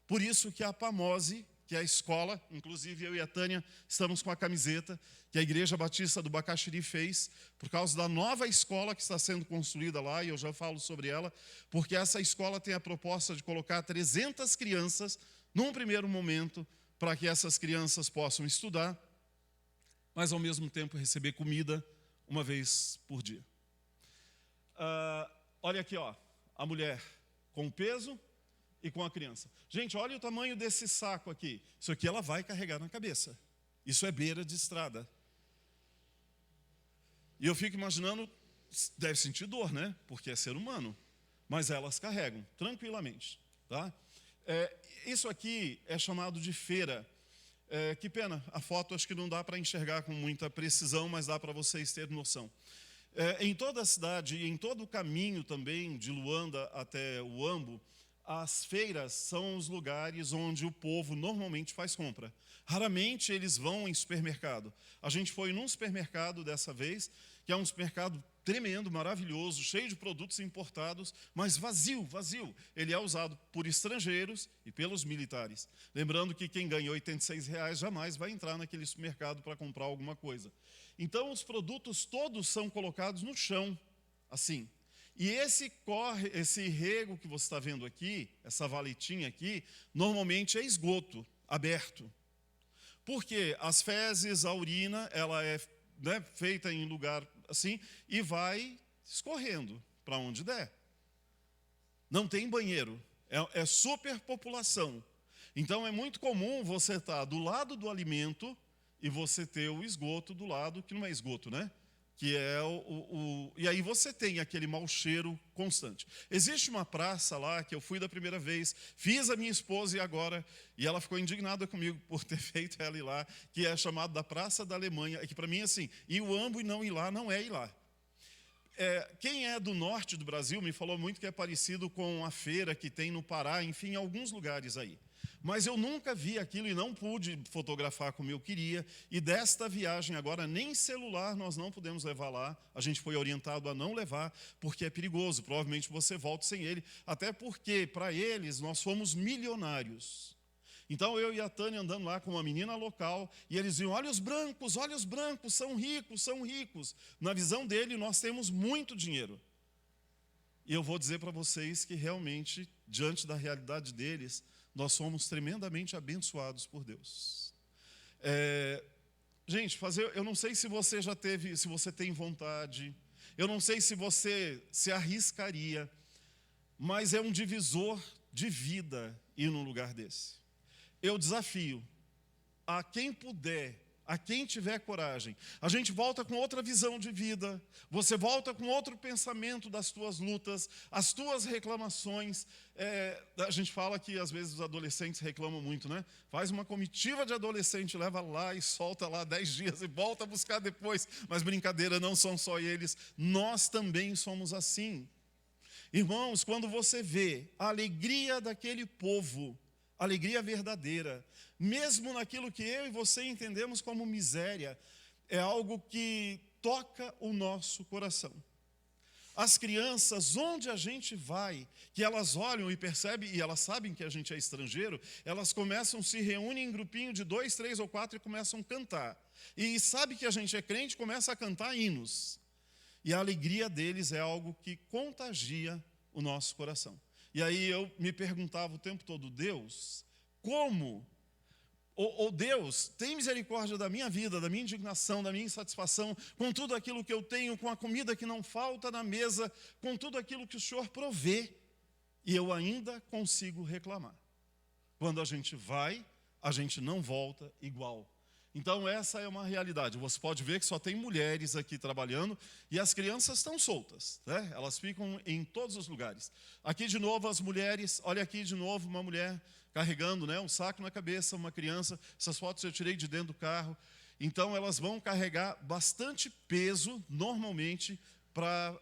Por isso que a Pamose, que é a escola, inclusive eu e a Tânia estamos com a camiseta que a Igreja Batista do Bacaxiri fez, por causa da nova escola que está sendo construída lá, e eu já falo sobre ela, porque essa escola tem a proposta de colocar 300 crianças, num primeiro momento, para que essas crianças possam estudar, mas ao mesmo tempo receber comida uma vez por dia. Olha aqui, ó. a mulher com o peso e com a criança. Gente, olha o tamanho desse saco aqui. Isso aqui ela vai carregar na cabeça. Isso é beira de estrada. E eu fico imaginando, deve sentir dor, né? Porque é ser humano. Mas elas carregam, tranquilamente. Tá? Isso aqui é chamado de feira. Que pena, a foto acho que não dá para enxergar com muita precisão, mas dá para vocês terem noção. Em toda a cidade e em todo o caminho também de Luanda até o Huambo, as feiras são os lugares onde o povo normalmente faz compra. Raramente eles vão em supermercado. A gente foi num supermercado dessa vez, que é um supermercado tremendo, maravilhoso, cheio de produtos importados, mas vazio, vazio. Ele é usado por estrangeiros e pelos militares. Lembrando que quem ganha R$86 jamais vai entrar naquele supermercado para comprar alguma coisa. Então, os produtos todos são colocados no chão, assim. E esse rego que você está vendo aqui, essa valetinha aqui, normalmente é esgoto aberto. Porque as fezes, a urina, ela é feita em lugar assim e vai escorrendo para onde der. Não tem banheiro, é superpopulação. Então é muito comum você estar do lado do alimento e você ter o esgoto do lado, que não é esgoto, né? Que é e aí você tem aquele mau cheiro constante. Existe uma praça lá, que eu fui da primeira vez, fiz a minha esposa e ela ficou indignada comigo por ter feito ela ir lá, que é chamada da Praça da Alemanha, que para mim, assim, ir o Huambo e não ir lá, não é ir lá. Quem é do norte do Brasil me falou muito que é parecido com a feira que tem no Pará, enfim, em alguns lugares aí. Mas eu nunca vi aquilo e não pude fotografar como eu queria. E desta viagem agora, nem celular nós não podemos levar lá. A gente foi orientado a não levar, porque é perigoso. Provavelmente você volta sem ele. Até porque, para eles, nós fomos milionários. Então, eu e a Tânia andando lá com uma menina local, e eles diziam, olha os brancos, são ricos, são ricos. Na visão dele, nós temos muito dinheiro. E eu vou dizer para vocês que realmente, diante da realidade deles, nós somos tremendamente abençoados por Deus. Gente, eu não sei se você já teve, se você tem vontade, eu não sei se você se arriscaria, mas é um divisor de vida ir num lugar desse. Eu desafio a quem puder, a quem tiver coragem. A gente volta com outra visão de vida, você volta com outro pensamento das tuas lutas, as tuas reclamações. A gente fala que às vezes os adolescentes reclamam muito, né? Faz uma comitiva de adolescente, leva lá e solta lá 10 dias e volta a buscar depois. Mas brincadeira, não são só eles, nós também somos assim. Irmãos, quando você vê a alegria daquele povo, alegria verdadeira, mesmo naquilo que eu e você entendemos como miséria, é algo que toca o nosso coração. As crianças, onde a gente vai, que elas olham e percebem, e elas sabem que a gente é estrangeiro, elas começam, se reúnem em grupinho de 2, 3 ou 4 e começam a cantar. E sabe que a gente é crente, começa a cantar hinos. E a alegria deles é algo que contagia o nosso coração. E aí eu me perguntava o tempo todo, Deus, como? Ou Deus, tem misericórdia da minha vida, da minha indignação, da minha insatisfação, com tudo aquilo que eu tenho, com a comida que não falta na mesa, com tudo aquilo que o Senhor provê, e eu ainda consigo reclamar. Quando a gente vai, a gente não volta igual. Então essa é uma realidade. Você pode ver que só tem mulheres aqui trabalhando e as crianças estão soltas, né? Elas ficam em todos os lugares. Aqui de novo as mulheres, olha aqui de novo uma mulher carregando, né, um saco na cabeça, uma criança. Essas fotos eu tirei de dentro do carro. Então elas vão carregar bastante peso normalmente para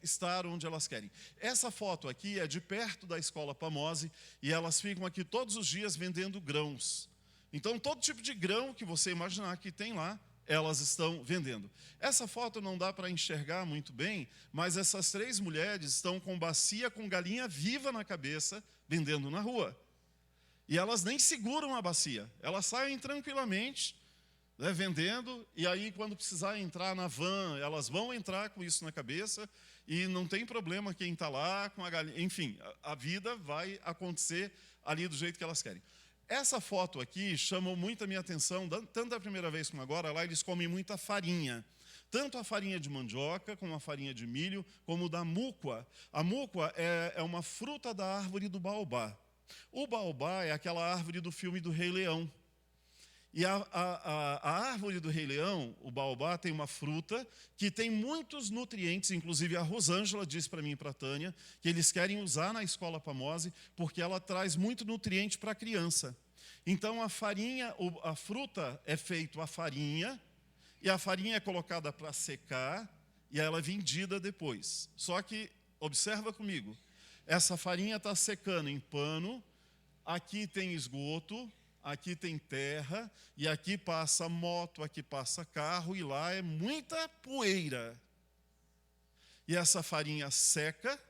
estar onde elas querem. Essa foto aqui é de perto da escola Pamose e elas ficam aqui todos os dias vendendo grãos. Então, todo tipo de grão que você imaginar que tem lá, elas estão vendendo. Essa foto não dá para enxergar muito bem, mas essas 3 mulheres estão com bacia com galinha viva na cabeça, vendendo na rua. E elas nem seguram a bacia, elas saem tranquilamente, né, vendendo, e aí quando precisar entrar na van, elas vão entrar com isso na cabeça, e não tem problema quem está lá com a galinha. Enfim, a vida vai acontecer ali do jeito que elas querem. Essa foto aqui chamou muito a minha atenção, tanto da primeira vez como agora, lá eles comem muita farinha. tanto a farinha de mandioca, como a farinha de milho, como da múcua. A múcua é uma fruta da árvore do baobá. O baobá é aquela árvore do filme do Rei Leão. E a árvore do Rei Leão, o baobá, tem uma fruta que tem muitos nutrientes, inclusive a Rosângela disse para mim e para a Tânia, que eles querem usar na escola Pamose, porque ela traz muito nutriente para a criança. Então a fruta é feita a farinha, e a farinha é colocada para secar, e ela é vendida depois. Só que, observa comigo, essa farinha está secando em pano, aqui tem esgoto, aqui tem terra, e aqui passa moto, aqui passa carro, e lá é muita poeira. E essa farinha seca,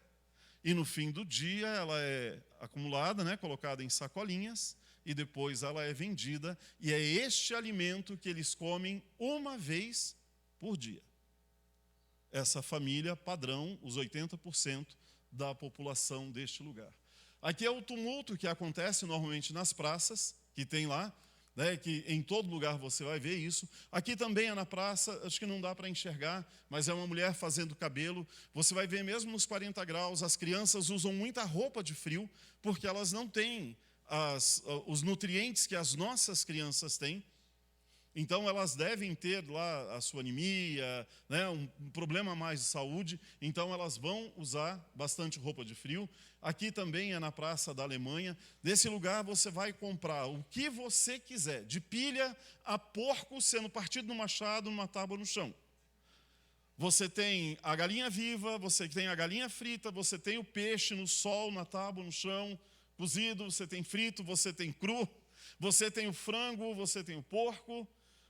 e no fim do dia ela é acumulada, né, colocada em sacolinhas, e depois ela é vendida, e é este alimento que eles comem uma vez por dia. Essa família padrão, os 80% da população deste lugar. Aqui é o tumulto que acontece normalmente nas praças, que tem lá, né, que em todo lugar você vai ver isso. Aqui também é na praça, acho que não dá para enxergar, mas é uma mulher fazendo cabelo. Você vai ver mesmo nos 40 graus, as crianças usam muita roupa de frio, porque elas não têm os nutrientes que as nossas crianças têm. Então, elas devem ter lá a sua anemia, né, um problema a mais de saúde, então elas vão usar bastante roupa de frio. Aqui também é na Praça da Alemanha. Nesse lugar você vai comprar o que você quiser, de pilha a porco sendo partido no machado, numa tábua no chão. Você tem a galinha viva, você tem a galinha frita, você tem o peixe no sol, na tábua, no chão, cozido, você tem frito, você tem cru, você tem o frango, você tem o porco,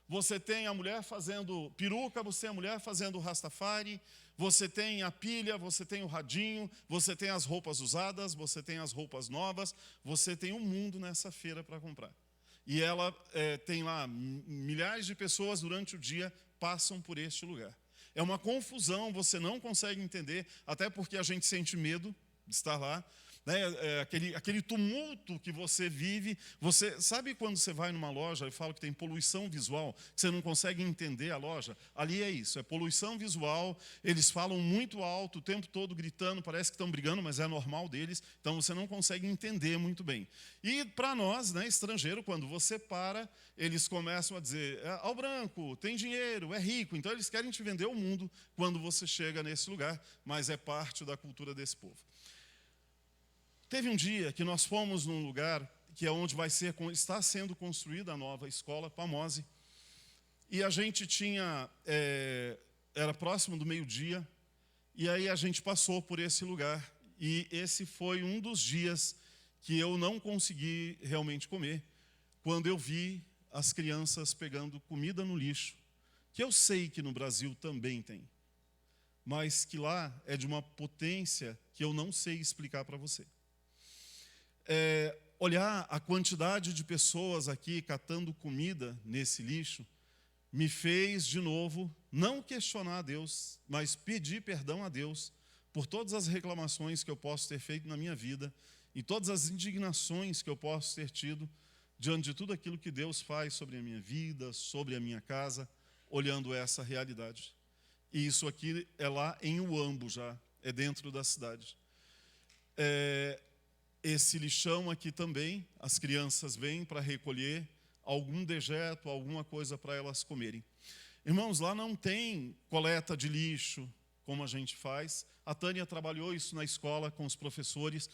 você tem a mulher fazendo peruca, você tem a mulher fazendo rastafari, você tem a pilha, você tem o radinho, você tem as roupas usadas, você tem as roupas novas, você tem um mundo nessa feira para comprar. E ela tem lá milhares de pessoas durante o dia passam por este lugar. É uma confusão, você não consegue entender, até porque a gente sente medo de estar lá. Né, aquele tumulto que você vive. Você sabe quando você vai numa loja e fala que tem poluição visual, que você não consegue entender a loja? Ali é isso, é poluição visual. Eles falam muito alto o tempo todo gritando, parece que estão brigando, mas é normal deles, então você não consegue entender muito bem. E para nós, né, estrangeiro, quando você para, eles começam a dizer: ao branco, tem dinheiro, é rico. Então eles querem te vender o mundo quando você chega nesse lugar, mas é parte da cultura desse povo. Teve um dia que nós fomos num lugar que é onde está sendo construída a nova escola Pamose, e a gente era próximo do meio-dia, e aí a gente passou por esse lugar, e esse foi um dos dias que eu não consegui realmente comer, quando eu vi as crianças pegando comida no lixo, que eu sei que no Brasil também tem, mas que lá é de uma potência que eu não sei explicar para você. Olhar a quantidade de pessoas aqui catando comida nesse lixo me fez, de novo, não questionar a Deus, mas pedir perdão a Deus por todas as reclamações que eu posso ter feito na minha vida e todas as indignações que eu posso ter tido diante de tudo aquilo que Deus faz sobre a minha vida, sobre a minha casa, olhando essa realidade. E isso aqui é lá em Uambo já, é dentro da cidade. Esse lixão aqui também, as crianças vêm para recolher algum dejeto, alguma coisa para elas comerem. Irmãos, lá não tem coleta de lixo, como a gente faz. A Tânia trabalhou isso na escola com os professores.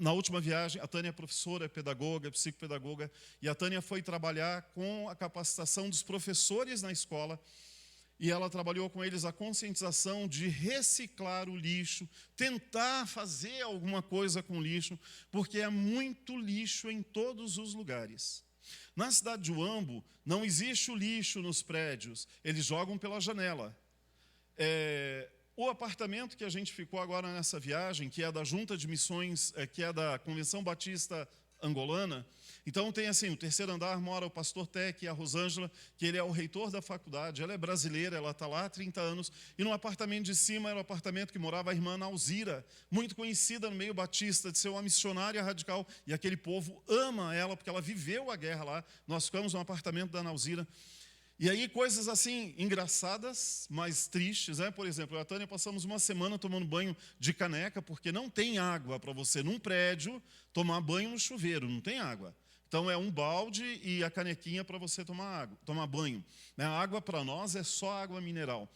Na última viagem, a Tânia é professora, é pedagoga, é psicopedagoga, e a Tânia foi trabalhar com a capacitação dos professores na escola, e ela trabalhou com eles a conscientização de reciclar o lixo, tentar fazer alguma coisa com o lixo, porque é muito lixo em todos os lugares. Na cidade de Uambo, não existe o lixo nos prédios, eles jogam pela janela. O apartamento que a gente ficou agora nessa viagem, que é da Junta de Missões, que é da Convenção Batista Angolana, então tem assim, o terceiro andar mora o pastor Tec e a Rosângela, que ele é o reitor da faculdade, ela é brasileira, ela está lá há 30 anos, e no apartamento de cima era o apartamento que morava a irmã Nauzira, muito conhecida no meio batista, de ser uma missionária radical, e aquele povo ama ela, porque ela viveu a guerra lá. Nós ficamos no apartamento da Nauzira, E aí coisas assim engraçadas, mas tristes, né? Por exemplo, eu e a Tânia passamos uma semana tomando banho de caneca, porque não tem água para você, num prédio, tomar banho no chuveiro, não tem água. Então é um balde e a canequinha para você tomar banho. A água para nós é só água mineral.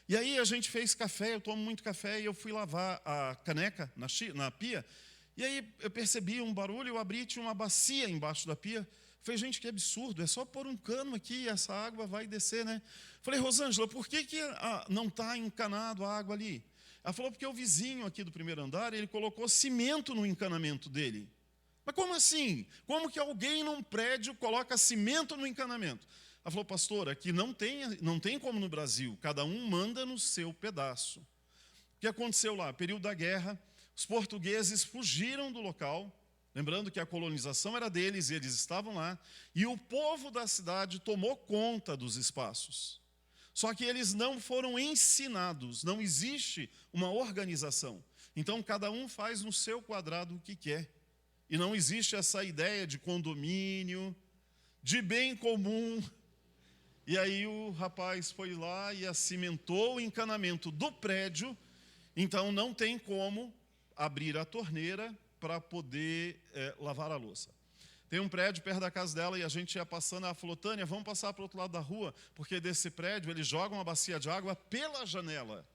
E aí a gente fez café, eu tomo muito café, e eu fui lavar a caneca na pia, e aí eu percebi um barulho, eu abri e tinha uma bacia embaixo da pia. Falei, gente, que absurdo, é só pôr um cano aqui e essa água vai descer, né? Falei, Rosângela, por que não está encanado a água ali? Ela falou, porque o vizinho aqui do primeiro andar, ele colocou cimento no encanamento dele. Mas como assim? Como que alguém num prédio coloca cimento no encanamento? Ela falou, pastor, aqui não tem como no Brasil, cada um manda no seu pedaço. O que aconteceu lá? Período da guerra, os portugueses fugiram do local, lembrando que a colonização era deles, e eles estavam lá, e o povo da cidade tomou conta dos espaços. Só que eles não foram ensinados, não existe uma organização. Então, cada um faz no seu quadrado o que quer. E não existe essa ideia de condomínio, de bem comum. E aí o rapaz foi lá e cimentou o encanamento do prédio, então não tem como abrir a torneira para poder lavar a louça. Tem um prédio perto da casa dela e a gente ia passando, ela falou, Tânia, vamos passar para o outro lado da rua, porque desse prédio eles jogam uma bacia de água pela janela.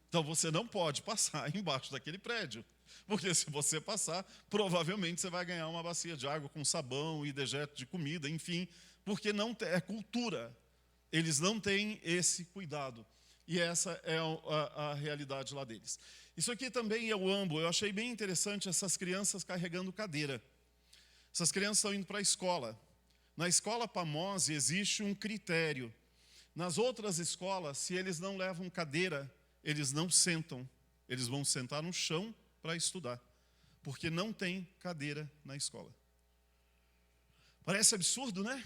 Então você não pode passar embaixo daquele prédio, porque se você passar, provavelmente você vai ganhar uma bacia de água com sabão e dejeto de comida, enfim, porque não é cultura. Eles não têm esse cuidado. E essa é a realidade lá deles. Isso aqui também eu amo, eu achei bem interessante essas crianças carregando cadeira. Essas crianças estão indo para a escola. Na escola Pamose existe um critério. Nas outras escolas, se eles não levam cadeira, eles não sentam. Eles vão sentar no chão para estudar, porque não tem cadeira na escola. Parece absurdo, né?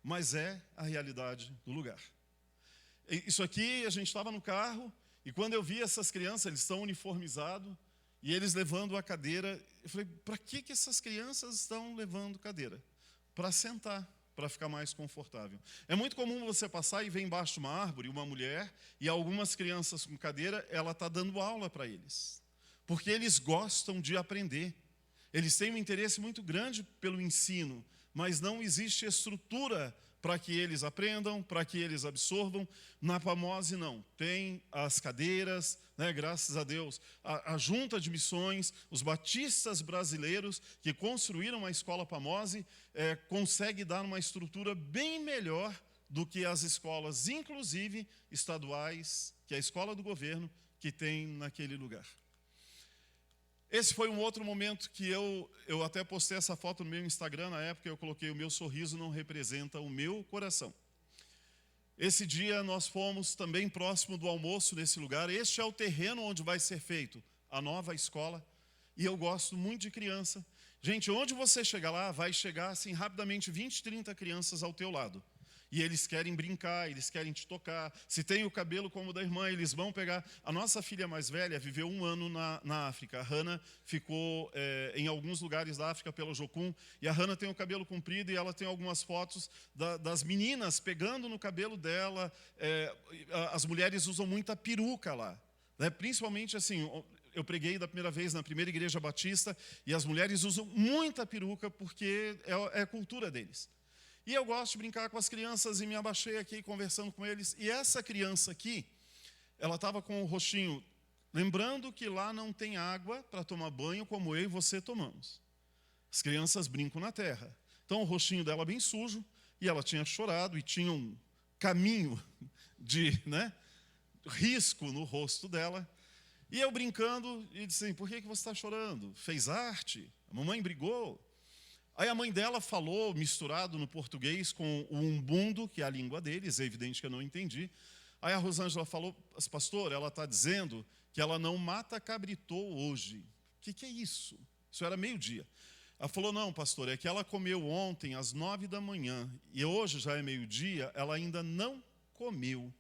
Mas é a realidade do lugar. Isso aqui, a gente estava no carro, e quando eu vi essas crianças, eles estão uniformizados, e eles levando a cadeira, eu falei, para que essas crianças estão levando cadeira? Para sentar, para ficar mais confortável. É muito comum você passar e ver embaixo de uma árvore uma mulher, e algumas crianças com cadeira, ela está dando aula para eles. Porque eles gostam de aprender. Eles têm um interesse muito grande pelo ensino, mas não existe estrutura para que eles aprendam, para que eles absorvam. Na Pamose não, tem as cadeiras, né, graças a Deus, a Junta de Missões, os batistas brasileiros que construíram a escola Pamose, consegue dar uma estrutura bem melhor do que as escolas, inclusive estaduais, que é a escola do governo, que tem naquele lugar. Esse foi um outro momento que eu até postei essa foto no meu Instagram, na época eu coloquei, o meu sorriso não representa o meu coração. Esse dia nós fomos também próximo do almoço nesse lugar, este é o terreno onde vai ser feito a nova escola, e eu gosto muito de criança. Gente, onde você chegar lá, vai chegar assim rapidamente 20, 30 crianças ao teu lado. E eles querem brincar, eles querem te tocar. Se tem o cabelo como o da irmã, eles vão pegar. A nossa filha mais velha viveu 1 ano na África. A Hannah ficou em alguns lugares da África pelo Jocum. E a Hannah tem o cabelo comprido e ela tem algumas fotos das meninas pegando no cabelo dela. As mulheres usam muita peruca lá, né? Principalmente assim, eu preguei da primeira vez na primeira igreja batista e as mulheres usam muita peruca porque é a cultura deles. E eu gosto de brincar com as crianças e me abaixei aqui conversando com eles. E essa criança aqui, ela estava com o rostinho, lembrando que lá não tem água para tomar banho como eu e você tomamos. As crianças brincam na terra. Então o rostinho dela bem sujo, e ela tinha chorado e tinha um caminho de risco no rosto dela. E eu brincando, e disse assim, por que você está chorando? Fez arte? A mamãe brigou? Aí a mãe dela falou, misturado no português, com o umbundo, que é a língua deles, é evidente que eu não entendi. Aí a Rosângela falou, pastor, ela está dizendo que ela não mata cabritô hoje. O que é isso? Isso era meio-dia. Ela falou, não, pastor, é que ela comeu ontem às 9 da manhã, e hoje já é meio-dia, ela ainda não comeu.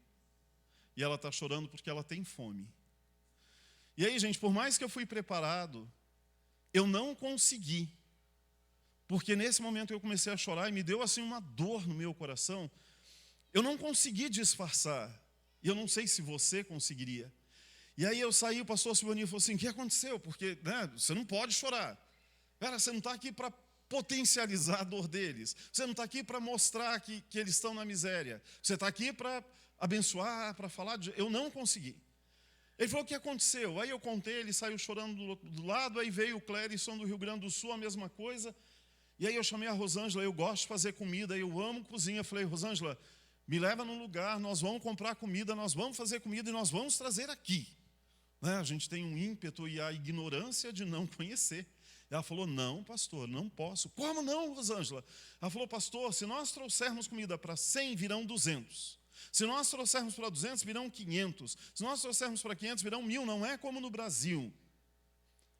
E ela está chorando porque ela tem fome. E aí, gente, por mais que eu fui preparado, eu não consegui porque nesse momento eu comecei a chorar e me deu assim uma dor no meu coração. Eu não consegui disfarçar, e eu não sei se você conseguiria. E aí eu saí, o pastor Silvanil falou assim, o que aconteceu? Porque você não pode chorar. Cara, você não está aqui para potencializar a dor deles. Você não está aqui para mostrar que eles estão na miséria. Você está aqui para abençoar, para falar de... Eu não consegui. Ele falou, o que aconteceu? Aí eu contei, ele saiu chorando do lado, aí veio o Clérison do Rio Grande do Sul, a mesma coisa. E aí eu chamei a Rosângela, eu gosto de fazer comida, eu amo cozinha. Eu falei, Rosângela, me leva num lugar, nós vamos comprar comida, nós vamos fazer comida e nós vamos trazer aqui. A gente tem um ímpeto e a ignorância de não conhecer. Ela falou, não, pastor, não posso. Como não, Rosângela? Ela falou, pastor, se nós trouxermos comida para 100, virão 200. Se nós trouxermos para 200, virão 500. Se nós trouxermos para 500, virão 1000. Não é como no Brasil.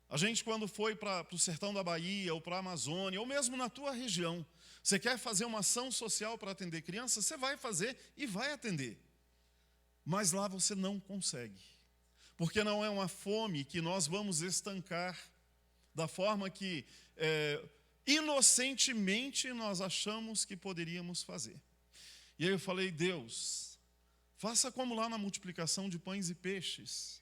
A gente, quando foi para o sertão da Bahia, ou para a Amazônia, ou mesmo na tua região, você quer fazer uma ação social para atender crianças, você vai fazer e vai atender. Mas lá você não consegue. Porque não é uma fome que nós vamos estancar da forma que inocentemente nós achamos que poderíamos fazer. E aí eu falei, Deus, faça como lá na multiplicação de pães e peixes.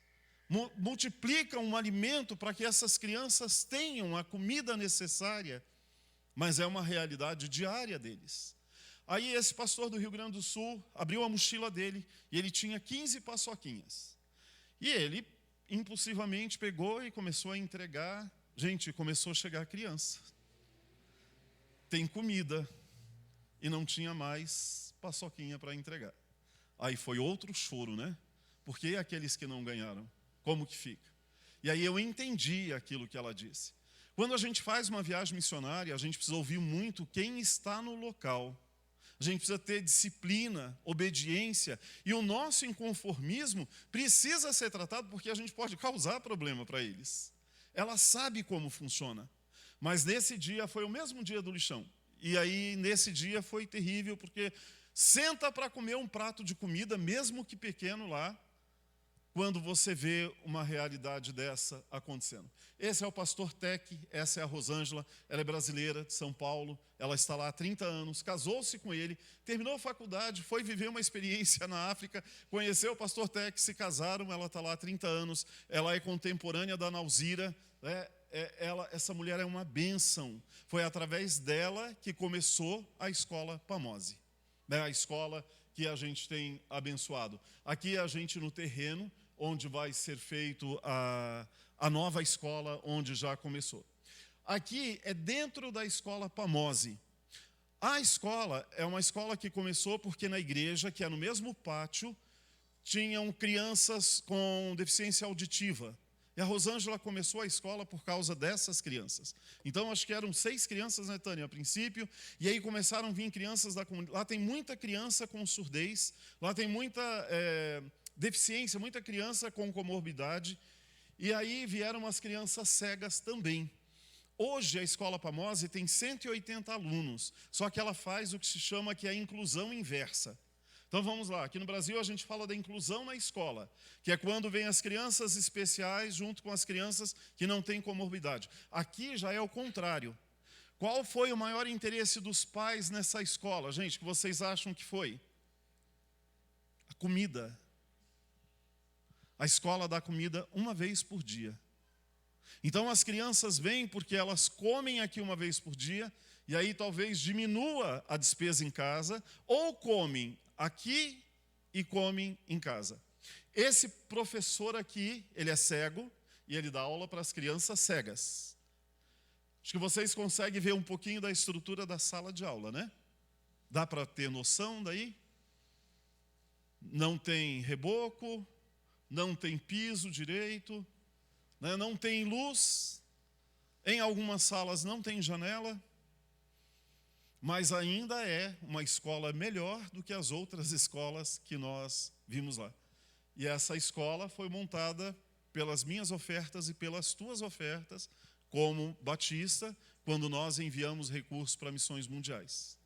Multiplica um alimento para que essas crianças tenham a comida necessária, mas é uma realidade diária deles. Aí esse pastor do Rio Grande do Sul abriu a mochila dele e ele tinha 15 paçoquinhas. E ele, impulsivamente, pegou e começou a entregar. Gente, começou a chegar a criança. Tem comida e não tinha mais paçoquinha para entregar. Aí foi outro choro, né? Porque e aqueles que não ganharam? Como que fica? E aí eu entendi aquilo que ela disse. Quando a gente faz uma viagem missionária, a gente precisa ouvir muito quem está no local. A gente precisa ter disciplina, obediência, e o nosso inconformismo precisa ser tratado porque a gente pode causar problema para eles. Ela sabe como funciona, mas nesse dia foi o mesmo dia do lixão. E aí nesse dia foi terrível, porque senta para comer um prato de comida, mesmo que pequeno lá, quando você vê uma realidade dessa acontecendo. Esse é o pastor Tec, essa é a Rosângela, ela é brasileira, de São Paulo, ela está lá há 30 anos, casou-se com ele, terminou a faculdade, foi viver uma experiência na África, conheceu o pastor Tec, se casaram, ela está lá há 30 anos, ela é contemporânea da Nauzira, essa mulher é uma bênção. Foi através dela que começou a escola Pamose, a escola que a gente tem abençoado. Aqui a gente no terreno, onde vai ser feito a nova escola, onde já começou. Aqui é dentro da escola Pamose. A escola é uma escola que começou porque na igreja, que é no mesmo pátio, tinham crianças com deficiência auditiva. E a Rosângela começou a escola por causa dessas crianças. Então, acho que eram 6 crianças, né, Tânia, a princípio. E aí começaram a vir crianças da comunidade. Lá tem muita criança com surdez. Lá tem muita deficiência, muita criança com comorbidade. E aí vieram umas crianças cegas também. Hoje, a Escola Pamose tem 180 alunos. Só que ela faz o que se chama que é a inclusão inversa. Então vamos lá, aqui no Brasil a gente fala da inclusão na escola, que é quando vem as crianças especiais junto com as crianças que não têm comorbidade. Aqui já é o contrário. Qual foi o maior interesse dos pais nessa escola, gente, que vocês acham que foi? A comida. A escola dá comida uma vez por dia. Então as crianças vêm porque elas comem aqui uma vez por dia, e aí talvez diminua a despesa em casa, ou comem aqui e comem em casa. Esse professor aqui, ele é cego e ele dá aula para as crianças cegas. Acho que vocês conseguem ver um pouquinho da estrutura da sala de aula, né? Dá para ter noção daí? Não tem reboco, não tem piso direito, né? Não tem luz, em algumas salas não tem janela, mas ainda é uma escola melhor do que as outras escolas que nós vimos lá. E essa escola foi montada pelas minhas ofertas e pelas tuas ofertas, como batista, quando nós enviamos recursos para missões mundiais.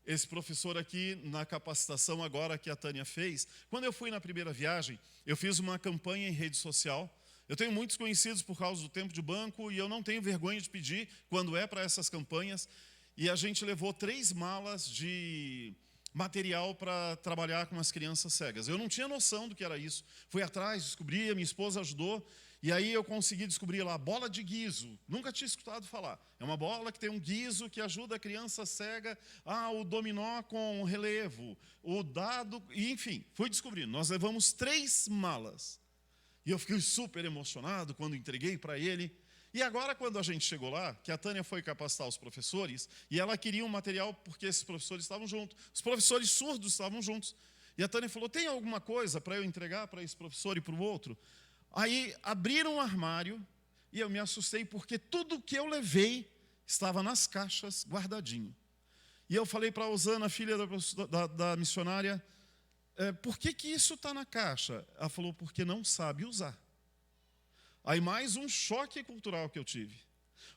Esse professor aqui, na capacitação agora que a Tânia fez, quando eu fui na primeira viagem, eu fiz uma campanha em rede social, Eu tenho muitos conhecidos por causa do tempo de banco e eu não tenho vergonha de pedir quando é para essas campanhas. E a gente levou 3 malas de material para trabalhar com as crianças cegas. Eu não tinha noção do que era isso. Fui atrás, descobri, a minha esposa ajudou. E aí eu consegui descobrir lá, bola de guiso. Nunca tinha escutado falar. É uma bola que tem um guizo que ajuda a criança cega o dominó com relevo, o dado, e enfim, fui descobrindo. Nós levamos 3 malas. E eu fiquei super emocionado quando entreguei para ele. E agora, quando a gente chegou lá, que a Tânia foi capacitar os professores, e ela queria um material porque esses professores estavam juntos. Os professores surdos estavam juntos. E a Tânia falou, tem alguma coisa para eu entregar para esse professor e para o outro? Aí abriram um armário e eu me assustei porque tudo que eu levei estava nas caixas guardadinho. E eu falei para a Osana, filha da missionária, por que isso está na caixa? Ela falou, porque não sabe usar. Aí mais um choque cultural que eu tive.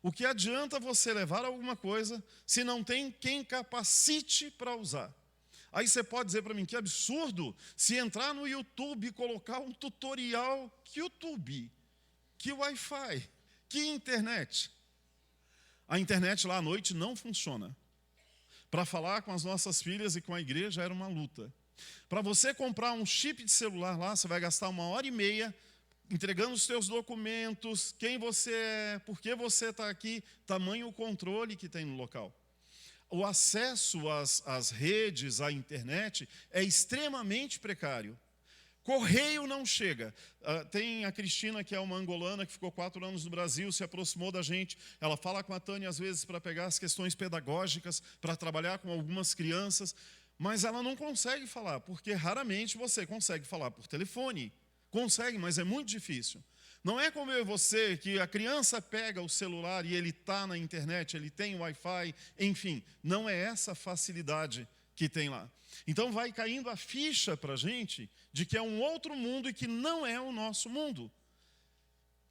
O que adianta você levar alguma coisa se não tem quem capacite para usar? Aí você pode dizer para mim, que absurdo, se entrar no YouTube e colocar um tutorial, que YouTube, que Wi-Fi, que internet. A internet lá à noite não funciona. Para falar com as nossas filhas e com a igreja era uma luta. Para você comprar um chip de celular lá, você vai gastar 1h30 entregando os seus documentos, quem você é, por que você está aqui, tamanho o controle que tem no local. O acesso às redes, à internet, é extremamente precário. Correio não chega. Tem a Cristina, que é uma angolana, que ficou 4 anos no Brasil, se aproximou da gente. Ela fala com a Tânia, às vezes, para pegar as questões pedagógicas, para trabalhar com algumas crianças, mas ela não consegue falar, porque raramente você consegue falar por telefone. Consegue, mas é muito difícil. Não é como eu e você, que a criança pega o celular e ele está na internet, ele tem Wi-Fi, enfim, não é essa facilidade que tem lá. Então vai caindo a ficha para a gente de que é um outro mundo e que não é o nosso mundo.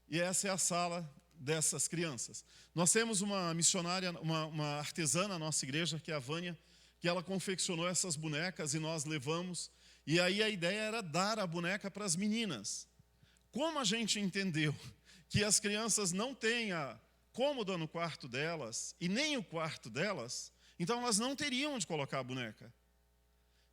E essa é a sala dessas crianças. Nós temos uma missionária, uma artesã na nossa igreja, que é a Vânia, que ela confeccionou essas bonecas e nós levamos. E aí a ideia era dar a boneca para as meninas. Como a gente entendeu que as crianças não têm a cômoda no quarto delas e nem o quarto delas, então elas não teriam onde colocar a boneca.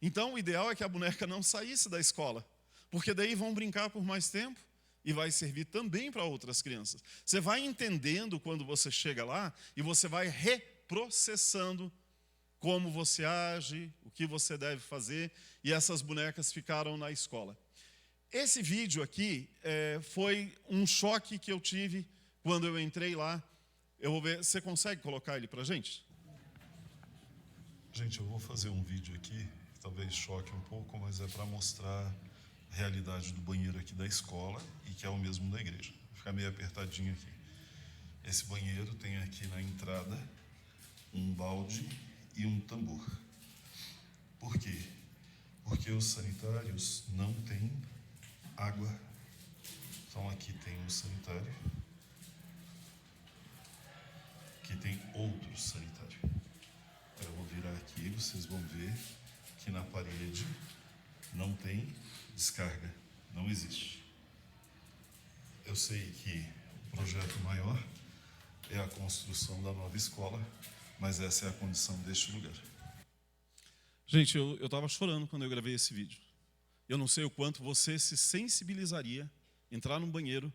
Então o ideal é que a boneca não saísse da escola, porque daí vão brincar por mais tempo e vai servir também para outras crianças. Você vai entendendo quando você chega lá e você vai reprocessando como você age, o que você deve fazer, e essas bonecas ficaram na escola. Esse vídeo aqui foi um choque que eu tive quando eu entrei lá. Eu vou ver, você consegue colocar ele para a gente? Gente, eu vou fazer um vídeo aqui, que talvez choque um pouco, mas é para mostrar a realidade do banheiro aqui da escola e que é o mesmo da igreja. Vou ficar meio apertadinho aqui. Esse banheiro tem aqui na entrada um balde e um tambor. Por quê? Porque os sanitários não têm água. Então aqui tem um sanitário, aqui tem outro sanitário. Eu vou virar aqui, vocês vão ver que na parede não tem descarga, não existe. Eu sei que o projeto maior é a construção da nova escola, mas essa é a condição deste lugar. Gente, eu estava chorando quando eu gravei esse vídeo. Eu não sei o quanto você se sensibilizaria, entrar num banheiro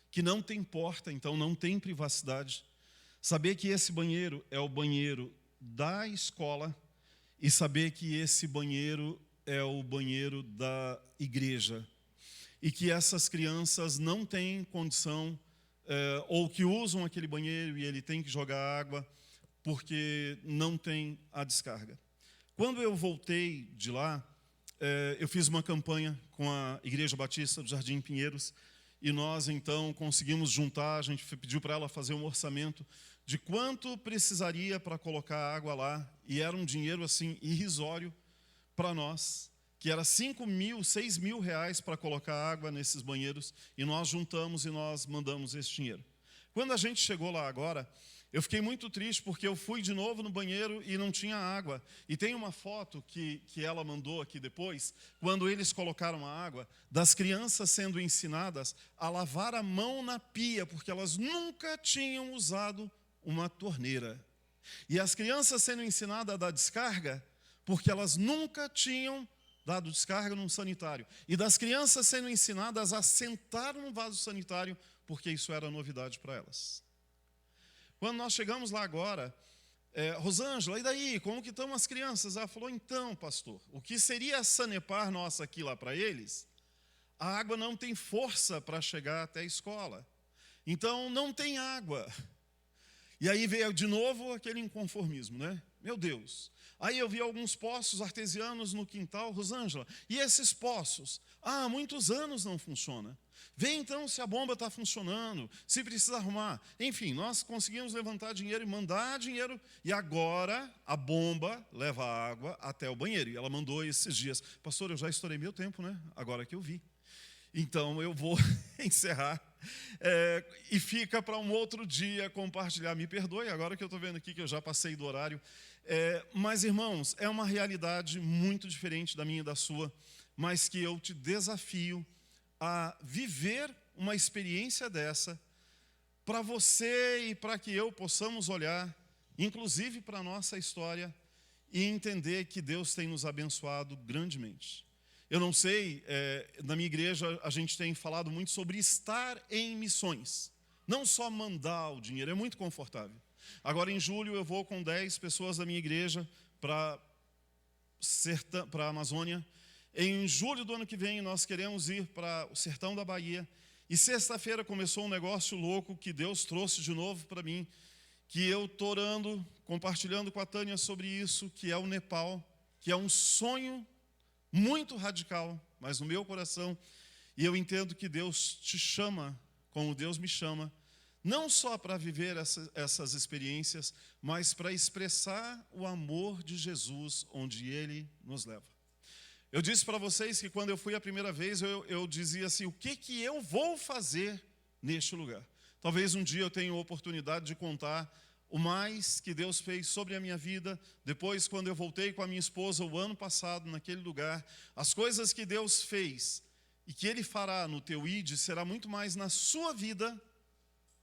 que não tem porta, então não tem privacidade, saber que esse banheiro é o banheiro da escola e saber que esse banheiro é o banheiro da igreja e que essas crianças não têm condição ou que usam aquele banheiro e ele tem que jogar água porque não tem a descarga. Quando eu voltei de lá, eu fiz uma campanha com a Igreja Batista do Jardim Pinheiros e nós, então, conseguimos juntar, a gente pediu para ela fazer um orçamento de quanto precisaria para colocar água lá, e era um dinheiro, assim, irrisório para nós, que era 5 mil, 6 mil reais para colocar água nesses banheiros, e nós juntamos e nós mandamos esse dinheiro. Quando a gente chegou lá agora, Eu fiquei muito triste porque eu fui de novo no banheiro e não tinha água. E tem uma foto que ela mandou aqui depois, quando eles colocaram a água, das crianças sendo ensinadas a lavar a mão na pia, porque elas nunca tinham usado uma torneira. E as crianças sendo ensinadas a dar descarga, porque elas nunca tinham dado descarga num sanitário. E das crianças sendo ensinadas a sentar num vaso sanitário, porque isso era novidade para elas. Quando nós chegamos lá agora, Rosângela, e daí, como que estão as crianças? Ela falou, então, pastor, o que seria a Sanepar nossa aqui lá para eles, a água não tem força para chegar até a escola. Então, não tem água. E aí veio de novo aquele inconformismo, né? Meu Deus. Aí eu vi alguns poços artesianos no quintal, Rosângela, e esses poços? Há muitos anos não funciona. Vê então se a bomba está funcionando, se precisa arrumar. Enfim, nós conseguimos levantar dinheiro e mandar dinheiro, e agora a bomba leva a água até o banheiro. E ela mandou esses dias. Pastor, eu já estourei meu tempo, né? Agora que eu vi. Então eu vou encerrar. E fica para um outro dia compartilhar. Me perdoe, agora que eu estou vendo aqui que eu já passei do horário. Mas, irmãos, é uma realidade muito diferente da minha e da sua, mas que eu te desafio a viver uma experiência dessa, para você e para que eu possamos olhar, inclusive para a nossa história, e entender que Deus tem nos abençoado grandemente. Eu não sei, na minha igreja a gente tem falado muito sobre estar em missões, não só mandar o dinheiro, é muito confortável. Agora em julho eu vou com 10 pessoas da minha igreja para a Amazônia. Em julho do ano que vem nós queremos ir para o sertão da Bahia. E sexta-feira começou um negócio louco que Deus trouxe de novo para mim, que eu estou orando, compartilhando com a Tânia sobre isso, que é o Nepal, que é um sonho muito radical, mas no meu coração, e eu entendo que Deus te chama, como Deus me chama, não só para viver essas experiências, mas para expressar o amor de Jesus onde Ele nos leva. Eu disse para vocês que quando eu fui a primeira vez, eu dizia assim, o que eu vou fazer neste lugar? Talvez um dia eu tenha a oportunidade de contar o mais que Deus fez sobre a minha vida. Depois, quando eu voltei com a minha esposa o ano passado naquele lugar, as coisas que Deus fez e que Ele fará no teu ID será muito mais na sua vida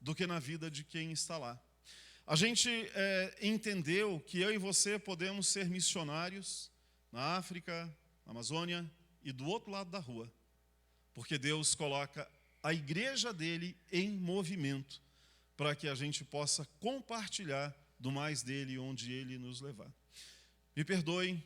do que na vida de quem está lá. A gente entendeu que eu e você podemos ser missionários na África, na Amazônia e do outro lado da rua, porque Deus coloca a igreja dele em movimento para que a gente possa compartilhar do mais dele onde ele nos levar. Me perdoem,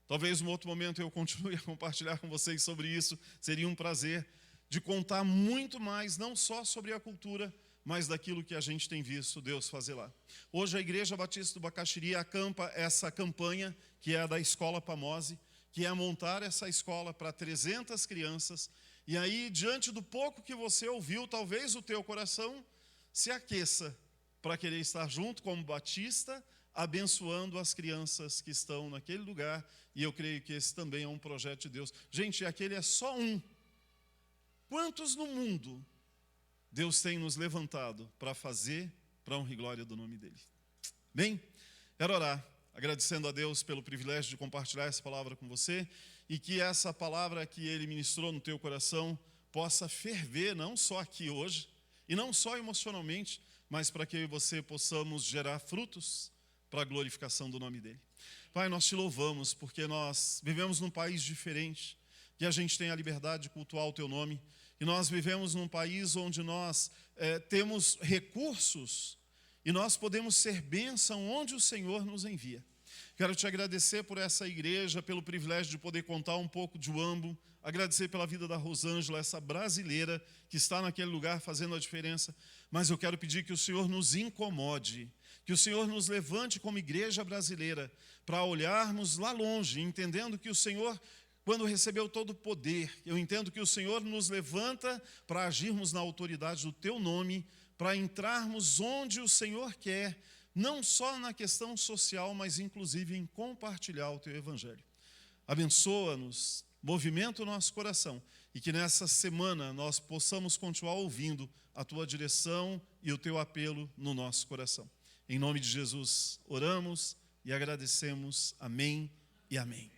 talvez em outro momento eu continue a compartilhar com vocês sobre isso, seria um prazer de contar muito mais, não só sobre a cultura, mas daquilo que a gente tem visto Deus fazer lá. Hoje a Igreja Batista do Bacaxiri acampa essa campanha, que é a da Escola Pamose, que é montar essa escola para 300 crianças, e aí, diante do pouco que você ouviu, talvez o teu coração se aqueça para querer estar junto como batista, abençoando as crianças que estão naquele lugar, e eu creio que esse também é um projeto de Deus. Gente, aquele é só um. Quantos no mundo Deus tem nos levantado para fazer para a honra e glória do nome dele? Bem, quero orar, agradecendo a Deus pelo privilégio de compartilhar essa palavra com você, e que essa palavra que Ele ministrou no teu coração possa ferver, não só aqui hoje, e não só emocionalmente, mas para que eu e você possamos gerar frutos para a glorificação do nome dEle. Pai, nós te louvamos porque nós vivemos num país diferente, que a gente tem a liberdade de cultuar o teu nome, e nós vivemos num país onde nós temos recursos, e nós podemos ser bênção onde o Senhor nos envia. Quero te agradecer por essa igreja, pelo privilégio de poder contar um pouco de Uambo, agradecer pela vida da Rosângela, essa brasileira que está naquele lugar fazendo a diferença, mas eu quero pedir que o Senhor nos incomode, que o Senhor nos levante como igreja brasileira, para olharmos lá longe, entendendo que o Senhor, quando recebeu todo o poder, eu entendo que o Senhor nos levanta para agirmos na autoridade do teu nome, para entrarmos onde o Senhor quer, não só na questão social, mas inclusive em compartilhar o teu evangelho. Abençoa-nos, movimenta o nosso coração, e que nessa semana nós possamos continuar ouvindo a tua direção e o teu apelo no nosso coração. Em nome de Jesus, oramos e agradecemos. Amém e amém.